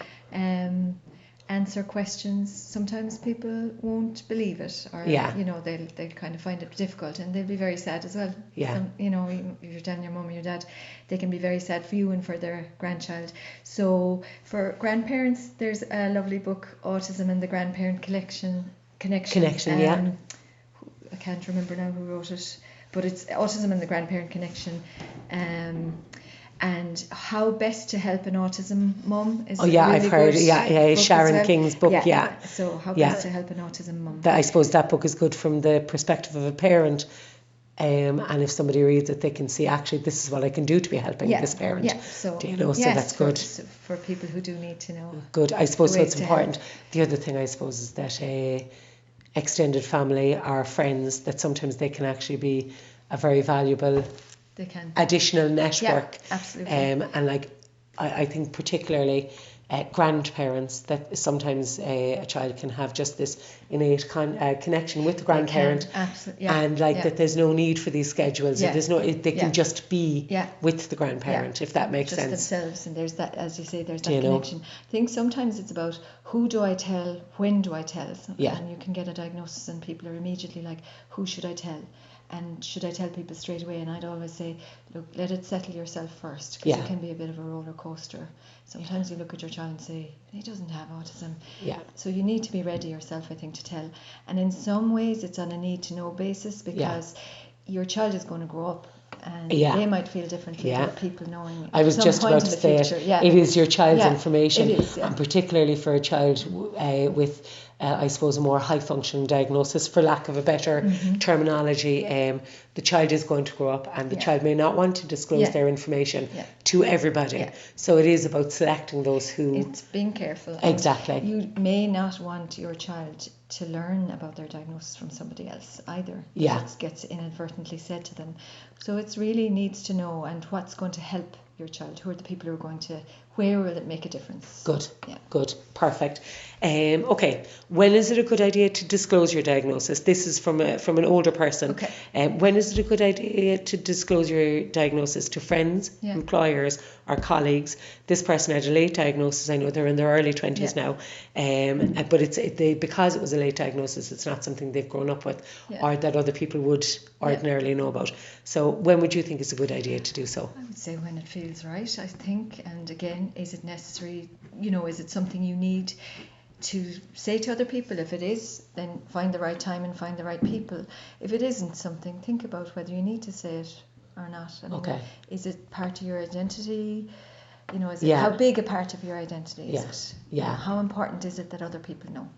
Speaker 2: Answer questions. Sometimes people won't believe it, or you know, they'll kind of find it difficult, and they'll be very sad as well. You know, if you're telling your mum or your dad, they can be very sad for you and for their grandchild. So for grandparents, there's a lovely book, Autism and the Grandparent Connection. I can't remember now who wrote it, but it's Autism and the Grandparent Connection, and how best to help an autism mum is
Speaker 1: I've heard Sharon King's book.
Speaker 2: So how best to help an autism mum.
Speaker 1: I suppose that book is good from the perspective of a parent, and if somebody reads it, they can see actually this is what I can do to be helping this parent. So do you know? So that's good
Speaker 2: for people who do need to know.
Speaker 1: Good. I suppose so. It's important. The other thing I suppose is that extended family or friends, that sometimes they can actually be a very valuable additional network.
Speaker 2: Absolutely.
Speaker 1: And like I think particularly grandparents, that sometimes a child can have just this innate connection with the grandparent, and that there's no need for these schedules. There's no, they can just be with the grandparent, if that makes sense.
Speaker 2: Just themselves, and there's that, as you say, there's that connection. I think sometimes it's about who do I tell, when do I tell, and you can get a diagnosis and people are immediately like, who should I tell? and should I tell people straight away? And I'd always say, look, let it settle yourself first, because it can be a bit of a roller coaster. Sometimes you look at your child and say, he doesn't have autism.
Speaker 1: Yeah.
Speaker 2: So you need to be ready yourself, I think, to tell. And in some ways it's on a need to know basis, because your child is going to grow up, and they might feel differently to people knowing.
Speaker 1: I was just about to say it is your child's information,
Speaker 2: it is,
Speaker 1: and particularly for a child with I suppose a more high functioning diagnosis, for lack of a better terminology. The child is going to grow up, and the child may not want to disclose their information to everybody. So it is about selecting those who...
Speaker 2: It's being careful.
Speaker 1: Exactly.
Speaker 2: You may not want your child to learn about their diagnosis from somebody else either.
Speaker 1: Yeah.
Speaker 2: It gets inadvertently said to them. So it really needs to know, and what's going to help your child, who are the people who are going to, where will it make a difference?
Speaker 1: Good, good, perfect. Okay, when is it a good idea to disclose your diagnosis? This is from an older person.
Speaker 2: Okay.
Speaker 1: When is it a good idea to disclose your diagnosis to friends, employers, or colleagues? This person had a late diagnosis. I know they're in their early 20s now, but because it was a late diagnosis, it's not something they've grown up with, or that other people would ordinarily know about. So when would you think is a good idea to do so?
Speaker 2: I would say when it feels right, I think. And again, is it necessary? Is it something you need to say to other people? If it is, then find the right time and find the right people. If it isn't something, think about whether you need to say it or not. Is it part of your identity? Is it how big a part of your identity is it?
Speaker 1: Yeah.
Speaker 2: How important is it that other people know?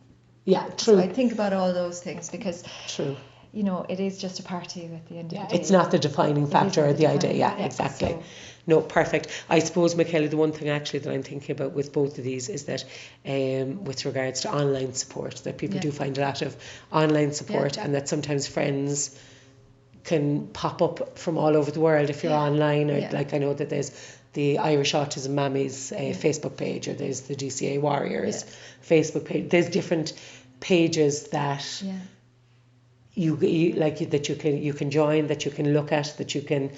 Speaker 1: Yeah, true.
Speaker 2: So I think about all those things, because
Speaker 1: true.
Speaker 2: It is just a part of you at the end of the day.
Speaker 1: It's not the defining factor or the idea. Yeah, exactly. So, no, perfect. I suppose, Micaela, the one thing actually that I'm thinking about with both of these is that with regards to online support, that people do find a lot of online support, and that sometimes friends can pop up from all over the world if you're online. Or like, I know that there's the Irish Autism Mammies Facebook page, or there's the DCA Warriors Facebook page. There's different pages that... You like that you can join, that you can look at, that you can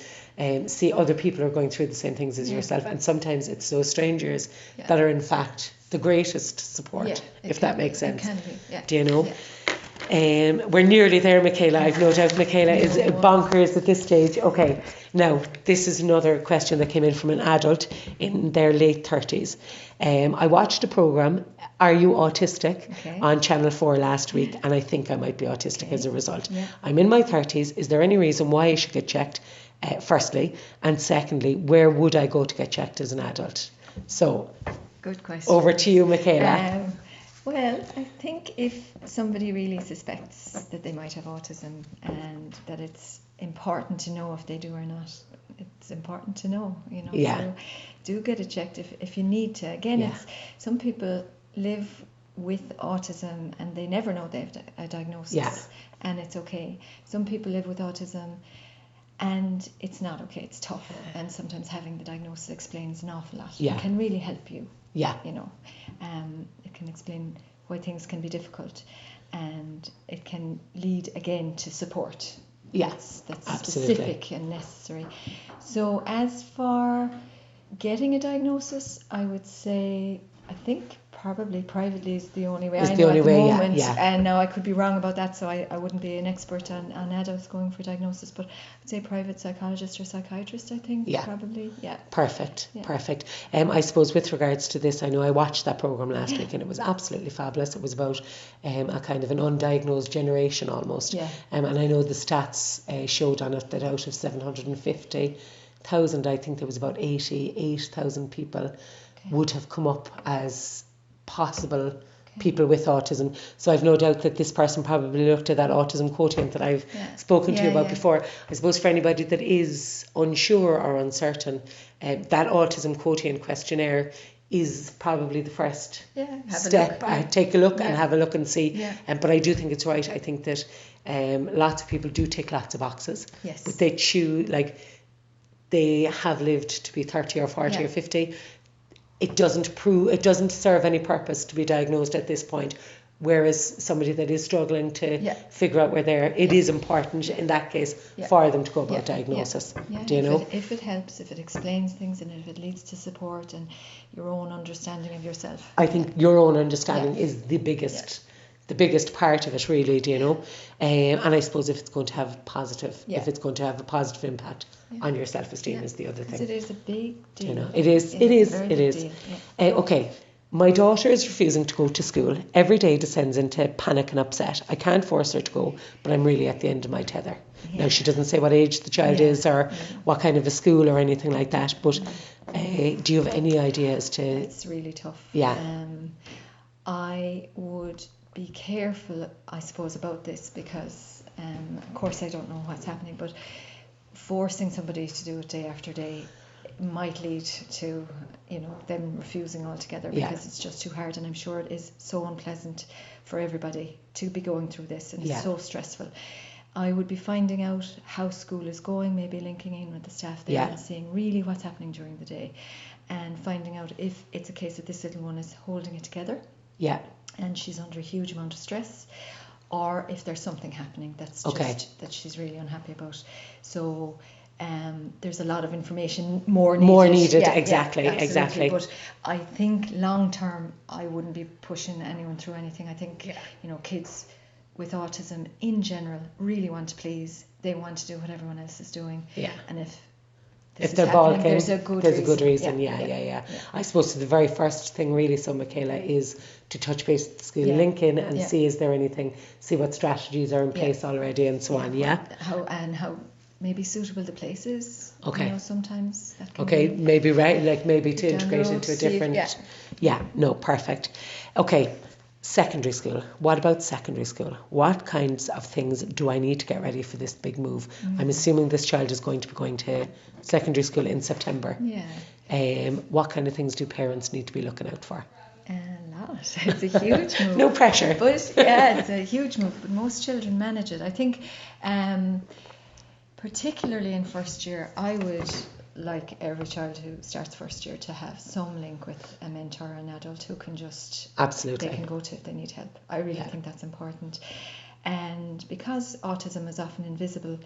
Speaker 1: see other people are going through the same things as yourself, and sometimes it's those strangers that are in fact the greatest support, if that makes sense.
Speaker 2: It can be,
Speaker 1: Do you know? We're nearly there, Micaela. I've no doubt Micaela is bonkers at this stage. Okay, now this is another question that came in from an adult in their late 30s. I watched a programme, Are You Autistic, on Channel 4 last week, and I think I might be autistic as a result. I'm in my 30s. Is there any reason why I should get checked, firstly? And secondly, where would I go to get checked as an adult? So,
Speaker 2: good question.
Speaker 1: Over to you, Micaela.
Speaker 2: Well, I think if somebody really suspects that they might have autism, and that it's important to know if they do or not, it's important to know, So do get it checked if you need to. Again, it's some people live with autism and they never know they have a diagnosis, and it's okay. Some people live with autism and it's not okay, it's tough, and sometimes having the diagnosis explains an awful lot. It can really help you. It can explain why things can be difficult, and it can lead again to support. That's specific and necessary. So as for getting a diagnosis, I would say, I think probably privately is the only way. I know at the moment, and now I could be wrong about that, so I wouldn't be an expert on adults going for diagnosis, but I'd say private psychologist or psychiatrist, I think, probably. Perfect.
Speaker 1: I suppose with regards to this, I know I watched that programme last week and it was absolutely fabulous. It was about a kind of an undiagnosed generation almost. And I know the stats showed on it that out of 750,000, I think there was about 88,000 people would have come up as possible people with autism. So I've no doubt that this person probably looked at that autism quotient that I've spoken to you about before. I suppose for anybody that is unsure or uncertain, that autism quotient questionnaire is probably the first step. Take a look and have a look and see. But I do think it's right. I think that lots of people do tick lots of boxes. But they choose, like, they have lived to be 30 or 40 or 50. It doesn't serve any purpose to be diagnosed at this point, whereas somebody that is struggling to figure out where they're, it is important in that case for them to go about diagnosis. Do you know?
Speaker 2: If it helps, if it explains things, and if it leads to support and your own understanding of yourself.
Speaker 1: I think your own understanding is the biggest the biggest part of it, really, do you know? And I suppose if it's going to have a positive impact on your self-esteem is the other thing.
Speaker 2: It is a big deal.
Speaker 1: You know, it is. Okay. My daughter is refusing to go to school. Every day descends into panic and upset. I can't force her to go, but I'm really at the end of my tether. Now, she doesn't say what age the child is or what kind of a school or anything like that, but do you have any idea as to...
Speaker 2: It's really tough.
Speaker 1: Yeah.
Speaker 2: I would be careful, I suppose, about this because, of course, I don't know what's happening, but forcing somebody to do it day after day might lead to, them refusing altogether because it's just too hard, and I'm sure it is so unpleasant for everybody to be going through this, and it's so stressful. I would be finding out how school is going, maybe linking in with the staff there and seeing really what's happening during the day, and finding out if it's a case that this little one is holding it together and she's under a huge amount of stress, or if there's something happening that's just that she's really unhappy about. So there's a lot of information more needed. Exactly. But I think long term, I wouldn't be pushing anyone through anything. I think kids with autism in general really want to please. They want to do what everyone else is doing. And if they're balking, there's a good reason. Yeah.
Speaker 1: I suppose the very first thing really, so Micaela, is to touch base with the school, link in and see is there anything, see what strategies are in place already and so on.
Speaker 2: How maybe suitable the places. Sometimes that can
Speaker 1: be, maybe to integrate into a different. Perfect. Okay. Secondary school. What about secondary school? What kinds of things do I need to get ready for this big move? I'm assuming this child is going to be going to secondary school in September. What kind of things do parents need to be looking out for?
Speaker 2: A lot. It's a huge move.
Speaker 1: No pressure.
Speaker 2: But it's a huge move. But most children manage it. I think, particularly in first year, I would like every child who starts first year to have some link with a mentor, an adult who can just they can go to if they need help. I really think that's important. And because autism is often invisible,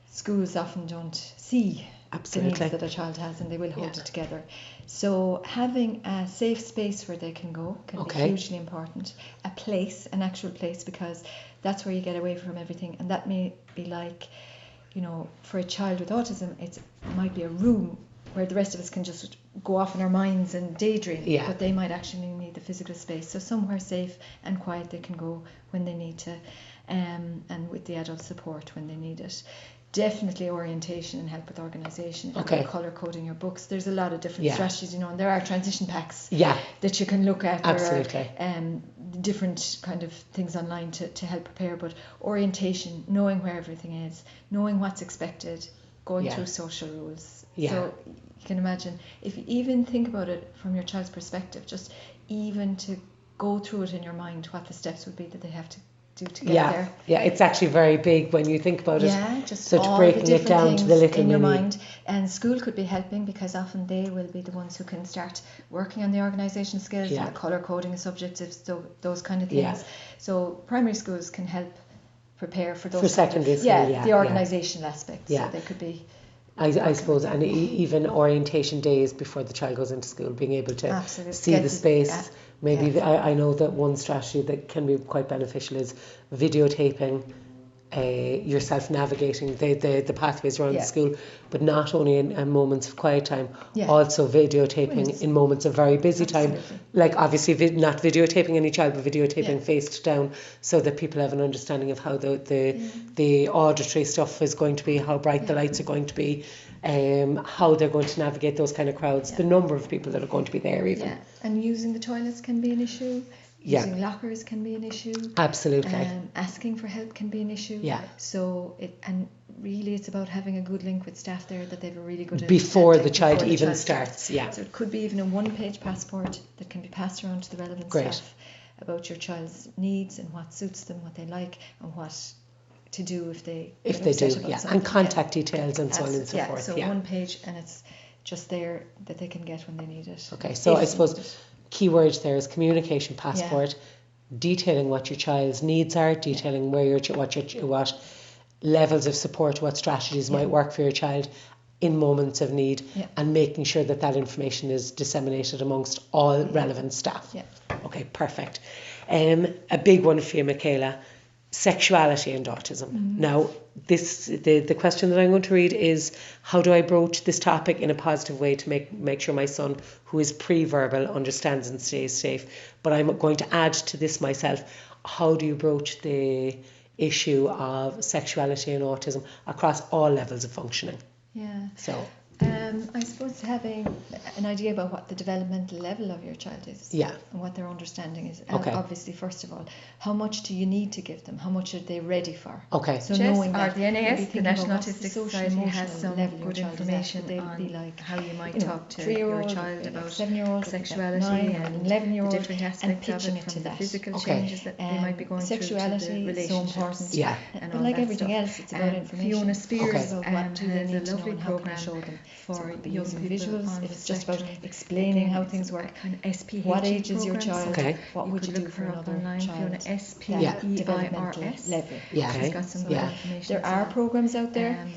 Speaker 2: schools often don't see the needs that a child has, and they will hold it together. So having a safe space where they can go can be hugely important. A place, an actual place, because that's where you get away from everything, and that may be like, for a child with autism, it might be a room where the rest of us can just go off in our minds and daydream, but they might actually need the physical space. So somewhere safe and quiet they can go when they need to, and with the adult support when they need it. Definitely orientation and help with organisation, colour coding your books. There's a lot of different strategies, and there are transition packs that you can look at.
Speaker 1: Absolutely.
Speaker 2: There are different kind of things online to help prepare, but orientation, knowing where everything is, knowing what's expected, going through social rules. So you can imagine, if you even think about it from your child's perspective, just even to go through it in your mind, what the steps would be that they have to do to get there. Yeah,
Speaker 1: it's actually very big when you think about it.
Speaker 2: Just
Speaker 1: so to breaking it down to the little
Speaker 2: in your mind. And school could be helping, because often they will be the ones who can start working on the organisation skills and the colour coding of subjectives, those kind of things. So primary schools can help prepare for those.
Speaker 1: For secondary school,
Speaker 2: the organisational aspect. So they could be.
Speaker 1: I suppose, and even orientation days before the child goes into school, being able to see the space. Maybe I know that one strategy that can be quite beneficial is videotaping yourself navigating the pathways around the school, but not only in moments of quiet time, also videotaping in moments of very busy time. Like obviously not videotaping any child, but videotaping face down, so that people have an understanding of how the auditory stuff is going to be, how bright the lights are going to be, how they're going to navigate those kind of crowds, the number of people that are going to be there even.
Speaker 2: And using the toilets can be an issue. Using lockers can be an issue.
Speaker 1: Absolutely.
Speaker 2: Asking for help can be an issue. So really it's about having a good link with staff there, that they have a really good
Speaker 1: before the child even starts. So
Speaker 2: it could be even a one-page passport that can be passed around to the relevant staff about your child's needs and what suits them, what they like, and what to do if they do.
Speaker 1: And contact details and so on and so forth.
Speaker 2: So one page, and it's just there that they can get when they need it.
Speaker 1: Okay, so I suppose keywords there is communication passport, detailing what your child's needs are, detailing what levels of support, what strategies might work for your child in moments of need, and making sure that information is disseminated amongst all relevant staff. Okay, perfect. A big one for you, Micaela. Sexuality and autism. Now, the question that I'm going to read is, how do I broach this topic in a positive way to make sure my son, who is pre-verbal, understands and stays safe? But I'm going to add to this myself. How do you broach the issue of sexuality and autism across all levels of functioning?
Speaker 2: Yeah.
Speaker 1: So,
Speaker 2: I suppose having an idea about what the developmental level of your child is,
Speaker 1: yeah,
Speaker 2: and what their understanding is.
Speaker 1: Okay.
Speaker 2: Obviously, first of all, how much do you need to give them? How much are they ready for?
Speaker 1: Okay.
Speaker 2: So
Speaker 3: Jess,
Speaker 2: knowing that,
Speaker 3: the NAS,
Speaker 2: maybe
Speaker 3: the National
Speaker 2: what's the
Speaker 3: Autistic
Speaker 2: social
Speaker 3: Society, has
Speaker 2: emotional
Speaker 3: some
Speaker 2: level your
Speaker 3: good
Speaker 2: child is at.
Speaker 3: information
Speaker 2: Would they
Speaker 3: on
Speaker 2: be like,
Speaker 3: how you might
Speaker 2: you know,
Speaker 3: talk to
Speaker 2: 3-year-old,
Speaker 3: your child
Speaker 2: like
Speaker 3: about
Speaker 2: 7-year-old,
Speaker 3: sexuality
Speaker 2: 9
Speaker 3: and
Speaker 2: and 11-year-old,
Speaker 3: the different
Speaker 2: and
Speaker 3: aspects of
Speaker 2: pitching
Speaker 3: it,
Speaker 2: it to
Speaker 3: from the
Speaker 2: that.
Speaker 3: physical
Speaker 1: Okay.
Speaker 3: changes that they might be going
Speaker 2: Sexuality
Speaker 3: through, to the
Speaker 2: is so
Speaker 3: relationships.
Speaker 2: important.
Speaker 1: Yeah.
Speaker 3: And
Speaker 2: But
Speaker 3: all
Speaker 2: like
Speaker 3: that
Speaker 2: everything
Speaker 3: stuff.
Speaker 2: else, it's about information.
Speaker 3: Fiona Spears
Speaker 1: Okay.
Speaker 2: It's about what do they
Speaker 3: has
Speaker 2: need
Speaker 3: a
Speaker 2: to know
Speaker 3: lovely
Speaker 2: and how can I
Speaker 3: program
Speaker 2: show them.
Speaker 3: for
Speaker 2: So it could be
Speaker 3: young
Speaker 2: using
Speaker 3: people
Speaker 2: visuals,
Speaker 3: on
Speaker 2: if
Speaker 3: the
Speaker 2: it's just about
Speaker 3: spectrum.
Speaker 2: explaining
Speaker 3: Again,
Speaker 2: how
Speaker 3: it's
Speaker 2: things
Speaker 3: a
Speaker 2: work.
Speaker 3: kind of SPH
Speaker 2: What age is your
Speaker 3: program,
Speaker 2: child?
Speaker 3: so
Speaker 1: Okay.
Speaker 2: What
Speaker 3: you
Speaker 2: would
Speaker 3: could
Speaker 2: you do
Speaker 3: look
Speaker 2: for
Speaker 3: her up
Speaker 2: another
Speaker 3: online, Fiona,
Speaker 2: child?
Speaker 3: SPEIRS.
Speaker 2: Level.
Speaker 1: Yeah.
Speaker 3: She's got some good
Speaker 1: Yeah.
Speaker 3: information.
Speaker 2: There are programs out there.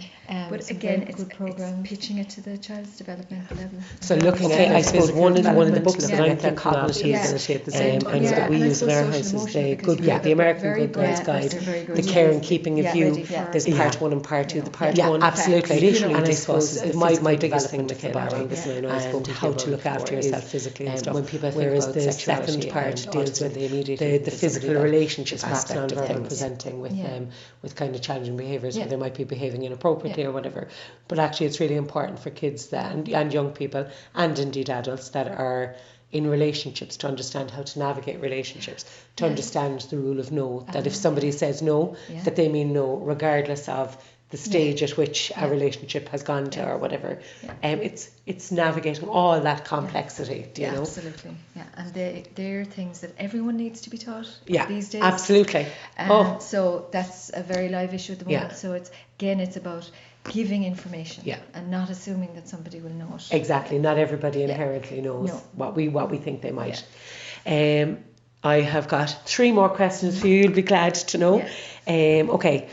Speaker 3: But
Speaker 2: some
Speaker 3: again,
Speaker 2: very
Speaker 3: it's
Speaker 2: good programs.
Speaker 3: pitching it to the child's developmental level.
Speaker 1: So looking at, I suppose, one of the books that I'm thinking of
Speaker 2: cognitive
Speaker 1: is
Speaker 2: ability
Speaker 1: and that we
Speaker 3: and I
Speaker 1: use in our
Speaker 3: suppose
Speaker 1: house is
Speaker 3: social-emotional,
Speaker 1: the
Speaker 3: because
Speaker 1: good,
Speaker 3: you've got
Speaker 1: the American
Speaker 3: very
Speaker 1: Good Girls
Speaker 3: bright
Speaker 1: Guide,
Speaker 3: person, very good.
Speaker 1: the care and keeping of you.
Speaker 2: ready for-
Speaker 1: There's part 1 and part 2. The part
Speaker 2: Yeah,
Speaker 1: 1,
Speaker 2: absolutely.
Speaker 1: literally,
Speaker 2: And I
Speaker 1: suppose
Speaker 2: suppose
Speaker 1: my biggest thing, Micaela, around this,
Speaker 2: Yeah.
Speaker 1: and how to look after yourself physically and stuff.
Speaker 4: when people think
Speaker 1: Whereas
Speaker 4: about
Speaker 1: the
Speaker 4: sexuality
Speaker 1: second part
Speaker 4: and
Speaker 1: deals
Speaker 4: autism,
Speaker 1: with
Speaker 4: they immediately
Speaker 1: the
Speaker 4: think of
Speaker 1: physical
Speaker 4: somebody that
Speaker 1: relationship
Speaker 4: is
Speaker 1: aspect of
Speaker 4: nonverbal
Speaker 1: things, presenting with kind of challenging behaviours where they might be behaving inappropriately or whatever. But actually, it's really important for kids that and young people and indeed adults that are in relationships to understand how to navigate relationships, to understand the rule of no, that if somebody says no, that they mean no, regardless of the stage at which a relationship has gone to or whatever. It's navigating all that complexity, do you know?
Speaker 2: Absolutely, yeah. And they're things that everyone needs to be taught these days.
Speaker 1: Absolutely.
Speaker 2: So that's a very live issue at the moment.
Speaker 1: Yeah.
Speaker 2: So it's about giving information
Speaker 1: Yeah.
Speaker 2: and not assuming that somebody will know it.
Speaker 1: Exactly. Not everybody inherently knows
Speaker 2: No.
Speaker 1: what we think they might. I have got 3 more questions for you. You'll be glad to know. Okay.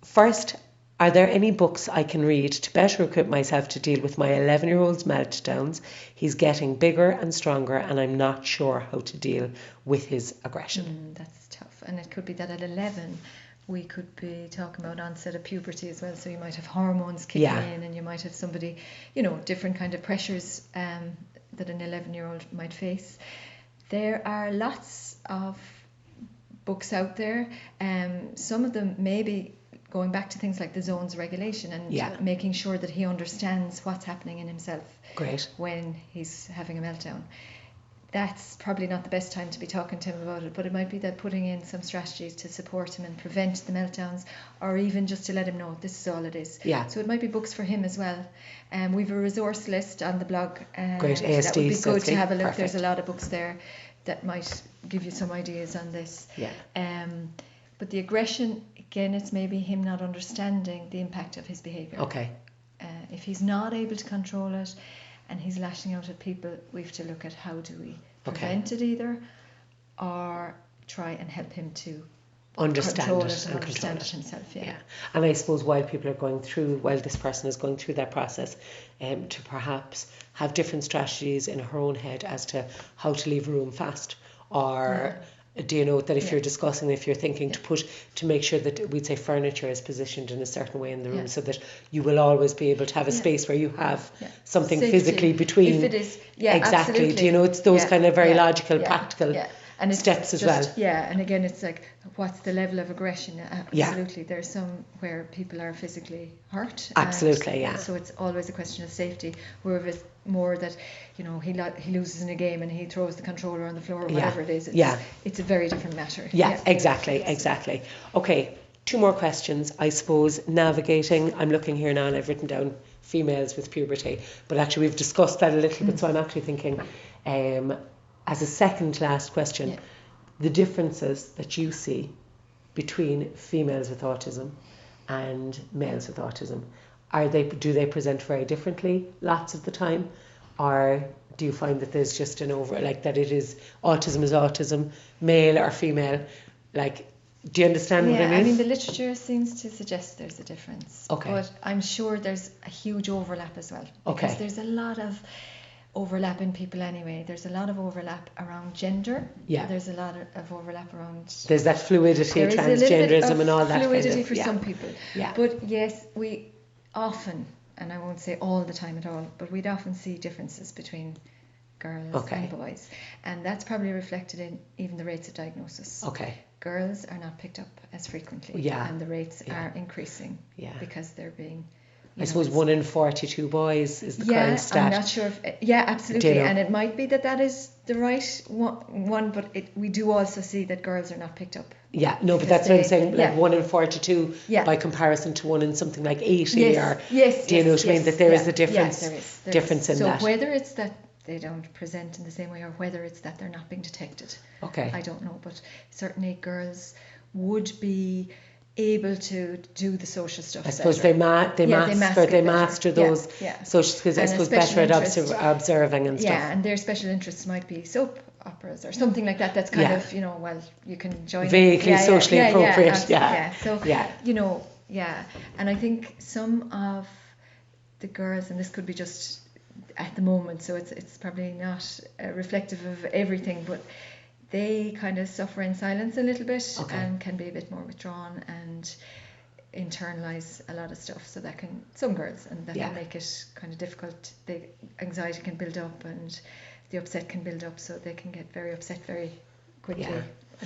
Speaker 1: First, are there any books I can read to better equip myself to deal with my 11-year-old's meltdowns? He's getting bigger and stronger, and I'm not sure how to deal with his aggression.
Speaker 2: That's tough. And it could be that at 11 we could be talking about onset of puberty as well. So you might have hormones kicking in, and you might have somebody, different kind of pressures that an 11-year-old might face. There are lots of books out there. Some of them maybe going back to things like the zones regulation and making sure that he understands what's happening in himself when he's having a meltdown. That's probably not the best time to be talking to him about it, but it might be that putting in some strategies to support him and prevent the meltdowns, or even just to let him know this is all it is. So it might be books for him as well. We've a resource list on the blog.
Speaker 1: Great, ASD,
Speaker 2: that would be good to have a look.
Speaker 1: Perfect.
Speaker 2: There's a lot of books there that might give you some ideas on this. But the aggression, again, it's maybe him not understanding the impact of his behaviour.
Speaker 1: Okay.
Speaker 2: If he's not able to control it and he's lashing out at people, we have to look at how do we prevent it either, or try and help him to
Speaker 1: understand
Speaker 2: control
Speaker 1: it
Speaker 2: and understand it himself.
Speaker 1: And I suppose while this person is going through that process, to perhaps have different strategies in her own head as to how to leave a room fast, or do you know that if you're discussing, if you're thinking to make sure that we'd say furniture is positioned in a certain way in the room so that you will always be able to have a space where you have something
Speaker 2: Safety.
Speaker 1: physically between.
Speaker 2: If it is,
Speaker 1: exactly.
Speaker 2: Absolutely.
Speaker 1: Do you know, it's those kind of very logical, practical
Speaker 2: and it's
Speaker 1: steps as well.
Speaker 2: Yeah, and again, it's like, what's the level of aggression? Absolutely. There's some where people are physically hurt.
Speaker 1: Absolutely,
Speaker 2: So it's always a question of safety. Where if it's more that, he loses in a game and he throws the controller on the floor or whatever it is, it's a very different matter.
Speaker 1: Exactly. Okay, 2 more questions. I suppose navigating, I'm looking here now and I've written down females with puberty, but actually we've discussed that a little bit, so I'm actually thinking, as a second to last question, the differences that you see between females with autism and males with autism, do they present very differently lots of the time, or do you find that there's just that it is autism, male or female? Do you understand what I mean?
Speaker 2: I mean, the literature seems to suggest there's a difference.
Speaker 1: Okay.
Speaker 2: But I'm sure there's a huge overlap as well. Because there's a lot of overlap in people anyway. There's a lot of overlap around gender.
Speaker 1: Yeah.
Speaker 2: There's a lot of overlap around...
Speaker 1: There's that fluidity,
Speaker 2: there is a little bit
Speaker 1: transgenderism
Speaker 2: of
Speaker 1: and all that
Speaker 2: fluidity
Speaker 1: kind of,
Speaker 2: for some people.
Speaker 1: Yeah.
Speaker 2: But yes, we often, and I won't say all the time at all, but we'd often see differences between girls and boys. And that's probably reflected in even the rates of diagnosis.
Speaker 1: Okay.
Speaker 2: Girls are not picked up as frequently.
Speaker 1: Yeah.
Speaker 2: And the rates are increasing. Yeah. Because they're being...
Speaker 1: I suppose 1 in 42 boys is the current stat.
Speaker 2: I'm not sure if... Yeah, absolutely. And it might be that is the right one, but we do also see that girls are not picked up.
Speaker 1: Yeah, no, but that's what I'm saying, like 1 in 42 by comparison to 1 in something like 80
Speaker 2: yes,
Speaker 1: do you know what I mean? That there is a difference, difference in that.
Speaker 2: So whether it's that they don't present in the same way or whether it's that they're not being detected, I don't know, but certainly girls would be able to do the social stuff.
Speaker 1: I suppose they master those social skills. I suppose better at observing and stuff.
Speaker 2: Yeah, and their special interests might be soap operas or something like that. That's kind of, well, you can join.
Speaker 1: Vaguely socially appropriate.
Speaker 2: So, and I think some of the girls, and this could be just at the moment, so it's probably not reflective of everything, but they kind of suffer in silence a little bit and can be a bit more withdrawn and internalize a lot of stuff. So that can, some girls, and that can make it kind of difficult. The anxiety can build up and the upset can build up, so they can get very upset very quickly. At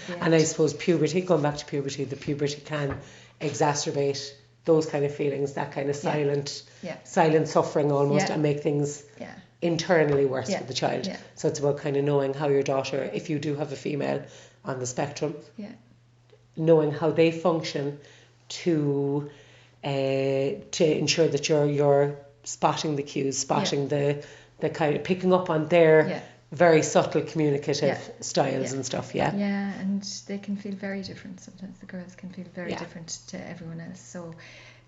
Speaker 2: the end.
Speaker 1: And I suppose puberty, going back to puberty, the puberty can exacerbate those kind of feelings, that kind of silent suffering almost, and make things internally worse for the child. So it's about kind of knowing how your daughter, if you do have a female on the spectrum, knowing how they function to ensure that you're spotting the cues, spotting the kind of picking up on their very subtle communicative styles and stuff. Yeah,
Speaker 2: and they can feel very different. Sometimes the girls can feel very different to everyone else, so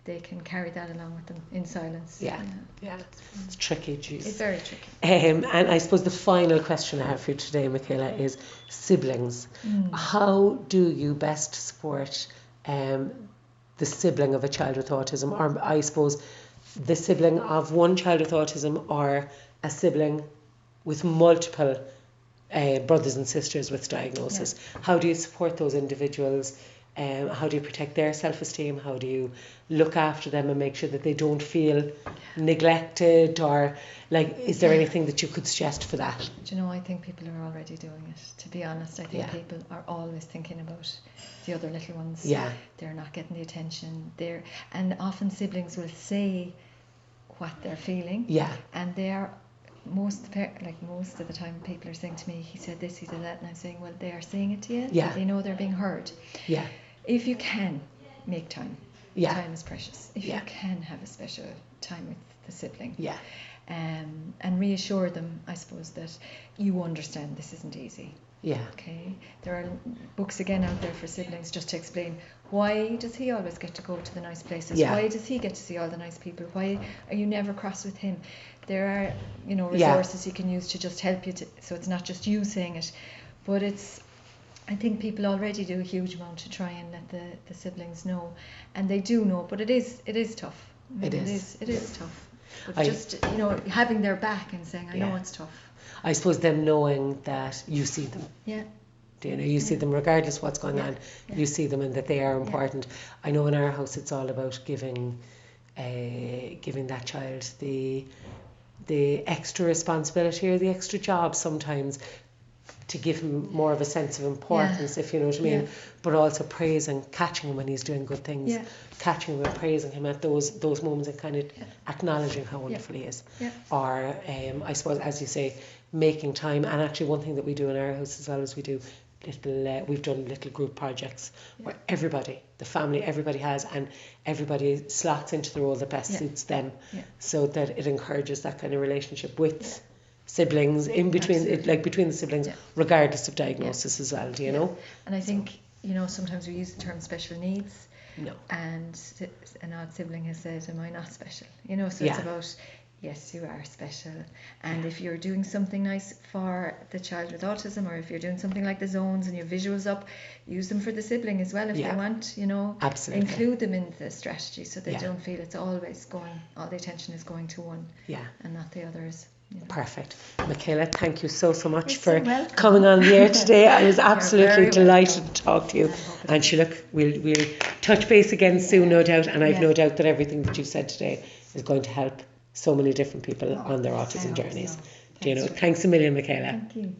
Speaker 2: they can carry that along with them in silence.
Speaker 1: It's tricky, geez.
Speaker 2: It's very tricky.
Speaker 1: And I suppose the final question I have for you today, Micaela, is siblings. How do you best support the sibling of a child with autism, or I suppose the sibling of one child with autism, or a sibling with multiple brothers and sisters with diagnosis? How do you support those individuals? How do you protect their self-esteem? How do you look after them and make sure that they don't feel neglected? Or is there anything that you could suggest for that?
Speaker 2: Do you know, I think people are already doing it. To be honest, I think people are always thinking about the other little ones. They're not getting the attention. And often siblings will say what they're feeling. And they're most of the time people are saying to me, he said this, he said that, and I'm saying, well, they are saying it to you. They know they're being heard. If you can make time, time is precious. If you can have a special time with the sibling, and reassure them, I suppose, that you understand this isn't easy. Okay. There are books again out there for siblings just to explain, why does he always get to go to the nice places? Why does he get to see all the nice people? Why are you never cross with him? There are, resources you can use to just help you so it's not just you saying it, but I think people already do a huge amount to try and let the siblings know, and they do know, but it is tough. It is tough. But just having their back and saying, I know it's tough.
Speaker 1: I suppose them knowing that you see them. You see them regardless of what's going on. You see them and that they are important. I know in our house it's all about giving that child the extra responsibility or the extra job sometimes, to give him more of a sense of importance, if you know what I mean, but also catching him when he's doing good things, catching him and praising him at those moments and kind of acknowledging how wonderful he is. Or I suppose, as you say, making time. And actually one thing that we do in our house as well is we do we've done little group projects where everybody, the family, everybody has, and everybody slots into the role that best suits them, so that it encourages that kind of relationship with siblings in between, between the siblings, regardless of diagnosis as well. Do you know?
Speaker 2: And I think sometimes we use the term special needs. And an odd sibling has said, "Am I not special?" So it's about, yes, you are special. And if you're doing something nice for the child with autism, or if you're doing something like the zones and your visuals up, use them for the sibling as well if they want,
Speaker 1: Absolutely.
Speaker 2: Include them in the strategy so they don't feel it's always all the attention is going to one and not the others.
Speaker 1: Perfect. Micaela, thank you so much
Speaker 2: You're
Speaker 1: for
Speaker 2: so welcome.
Speaker 1: coming on the air today. I was absolutely
Speaker 2: very
Speaker 1: delighted
Speaker 2: welcome.
Speaker 1: to talk to you. And we'll touch base again soon, no doubt. And I've no doubt that everything that you said today is going to help so many different people on their autism journey. Thanks a million, Micaela.
Speaker 2: Thank you.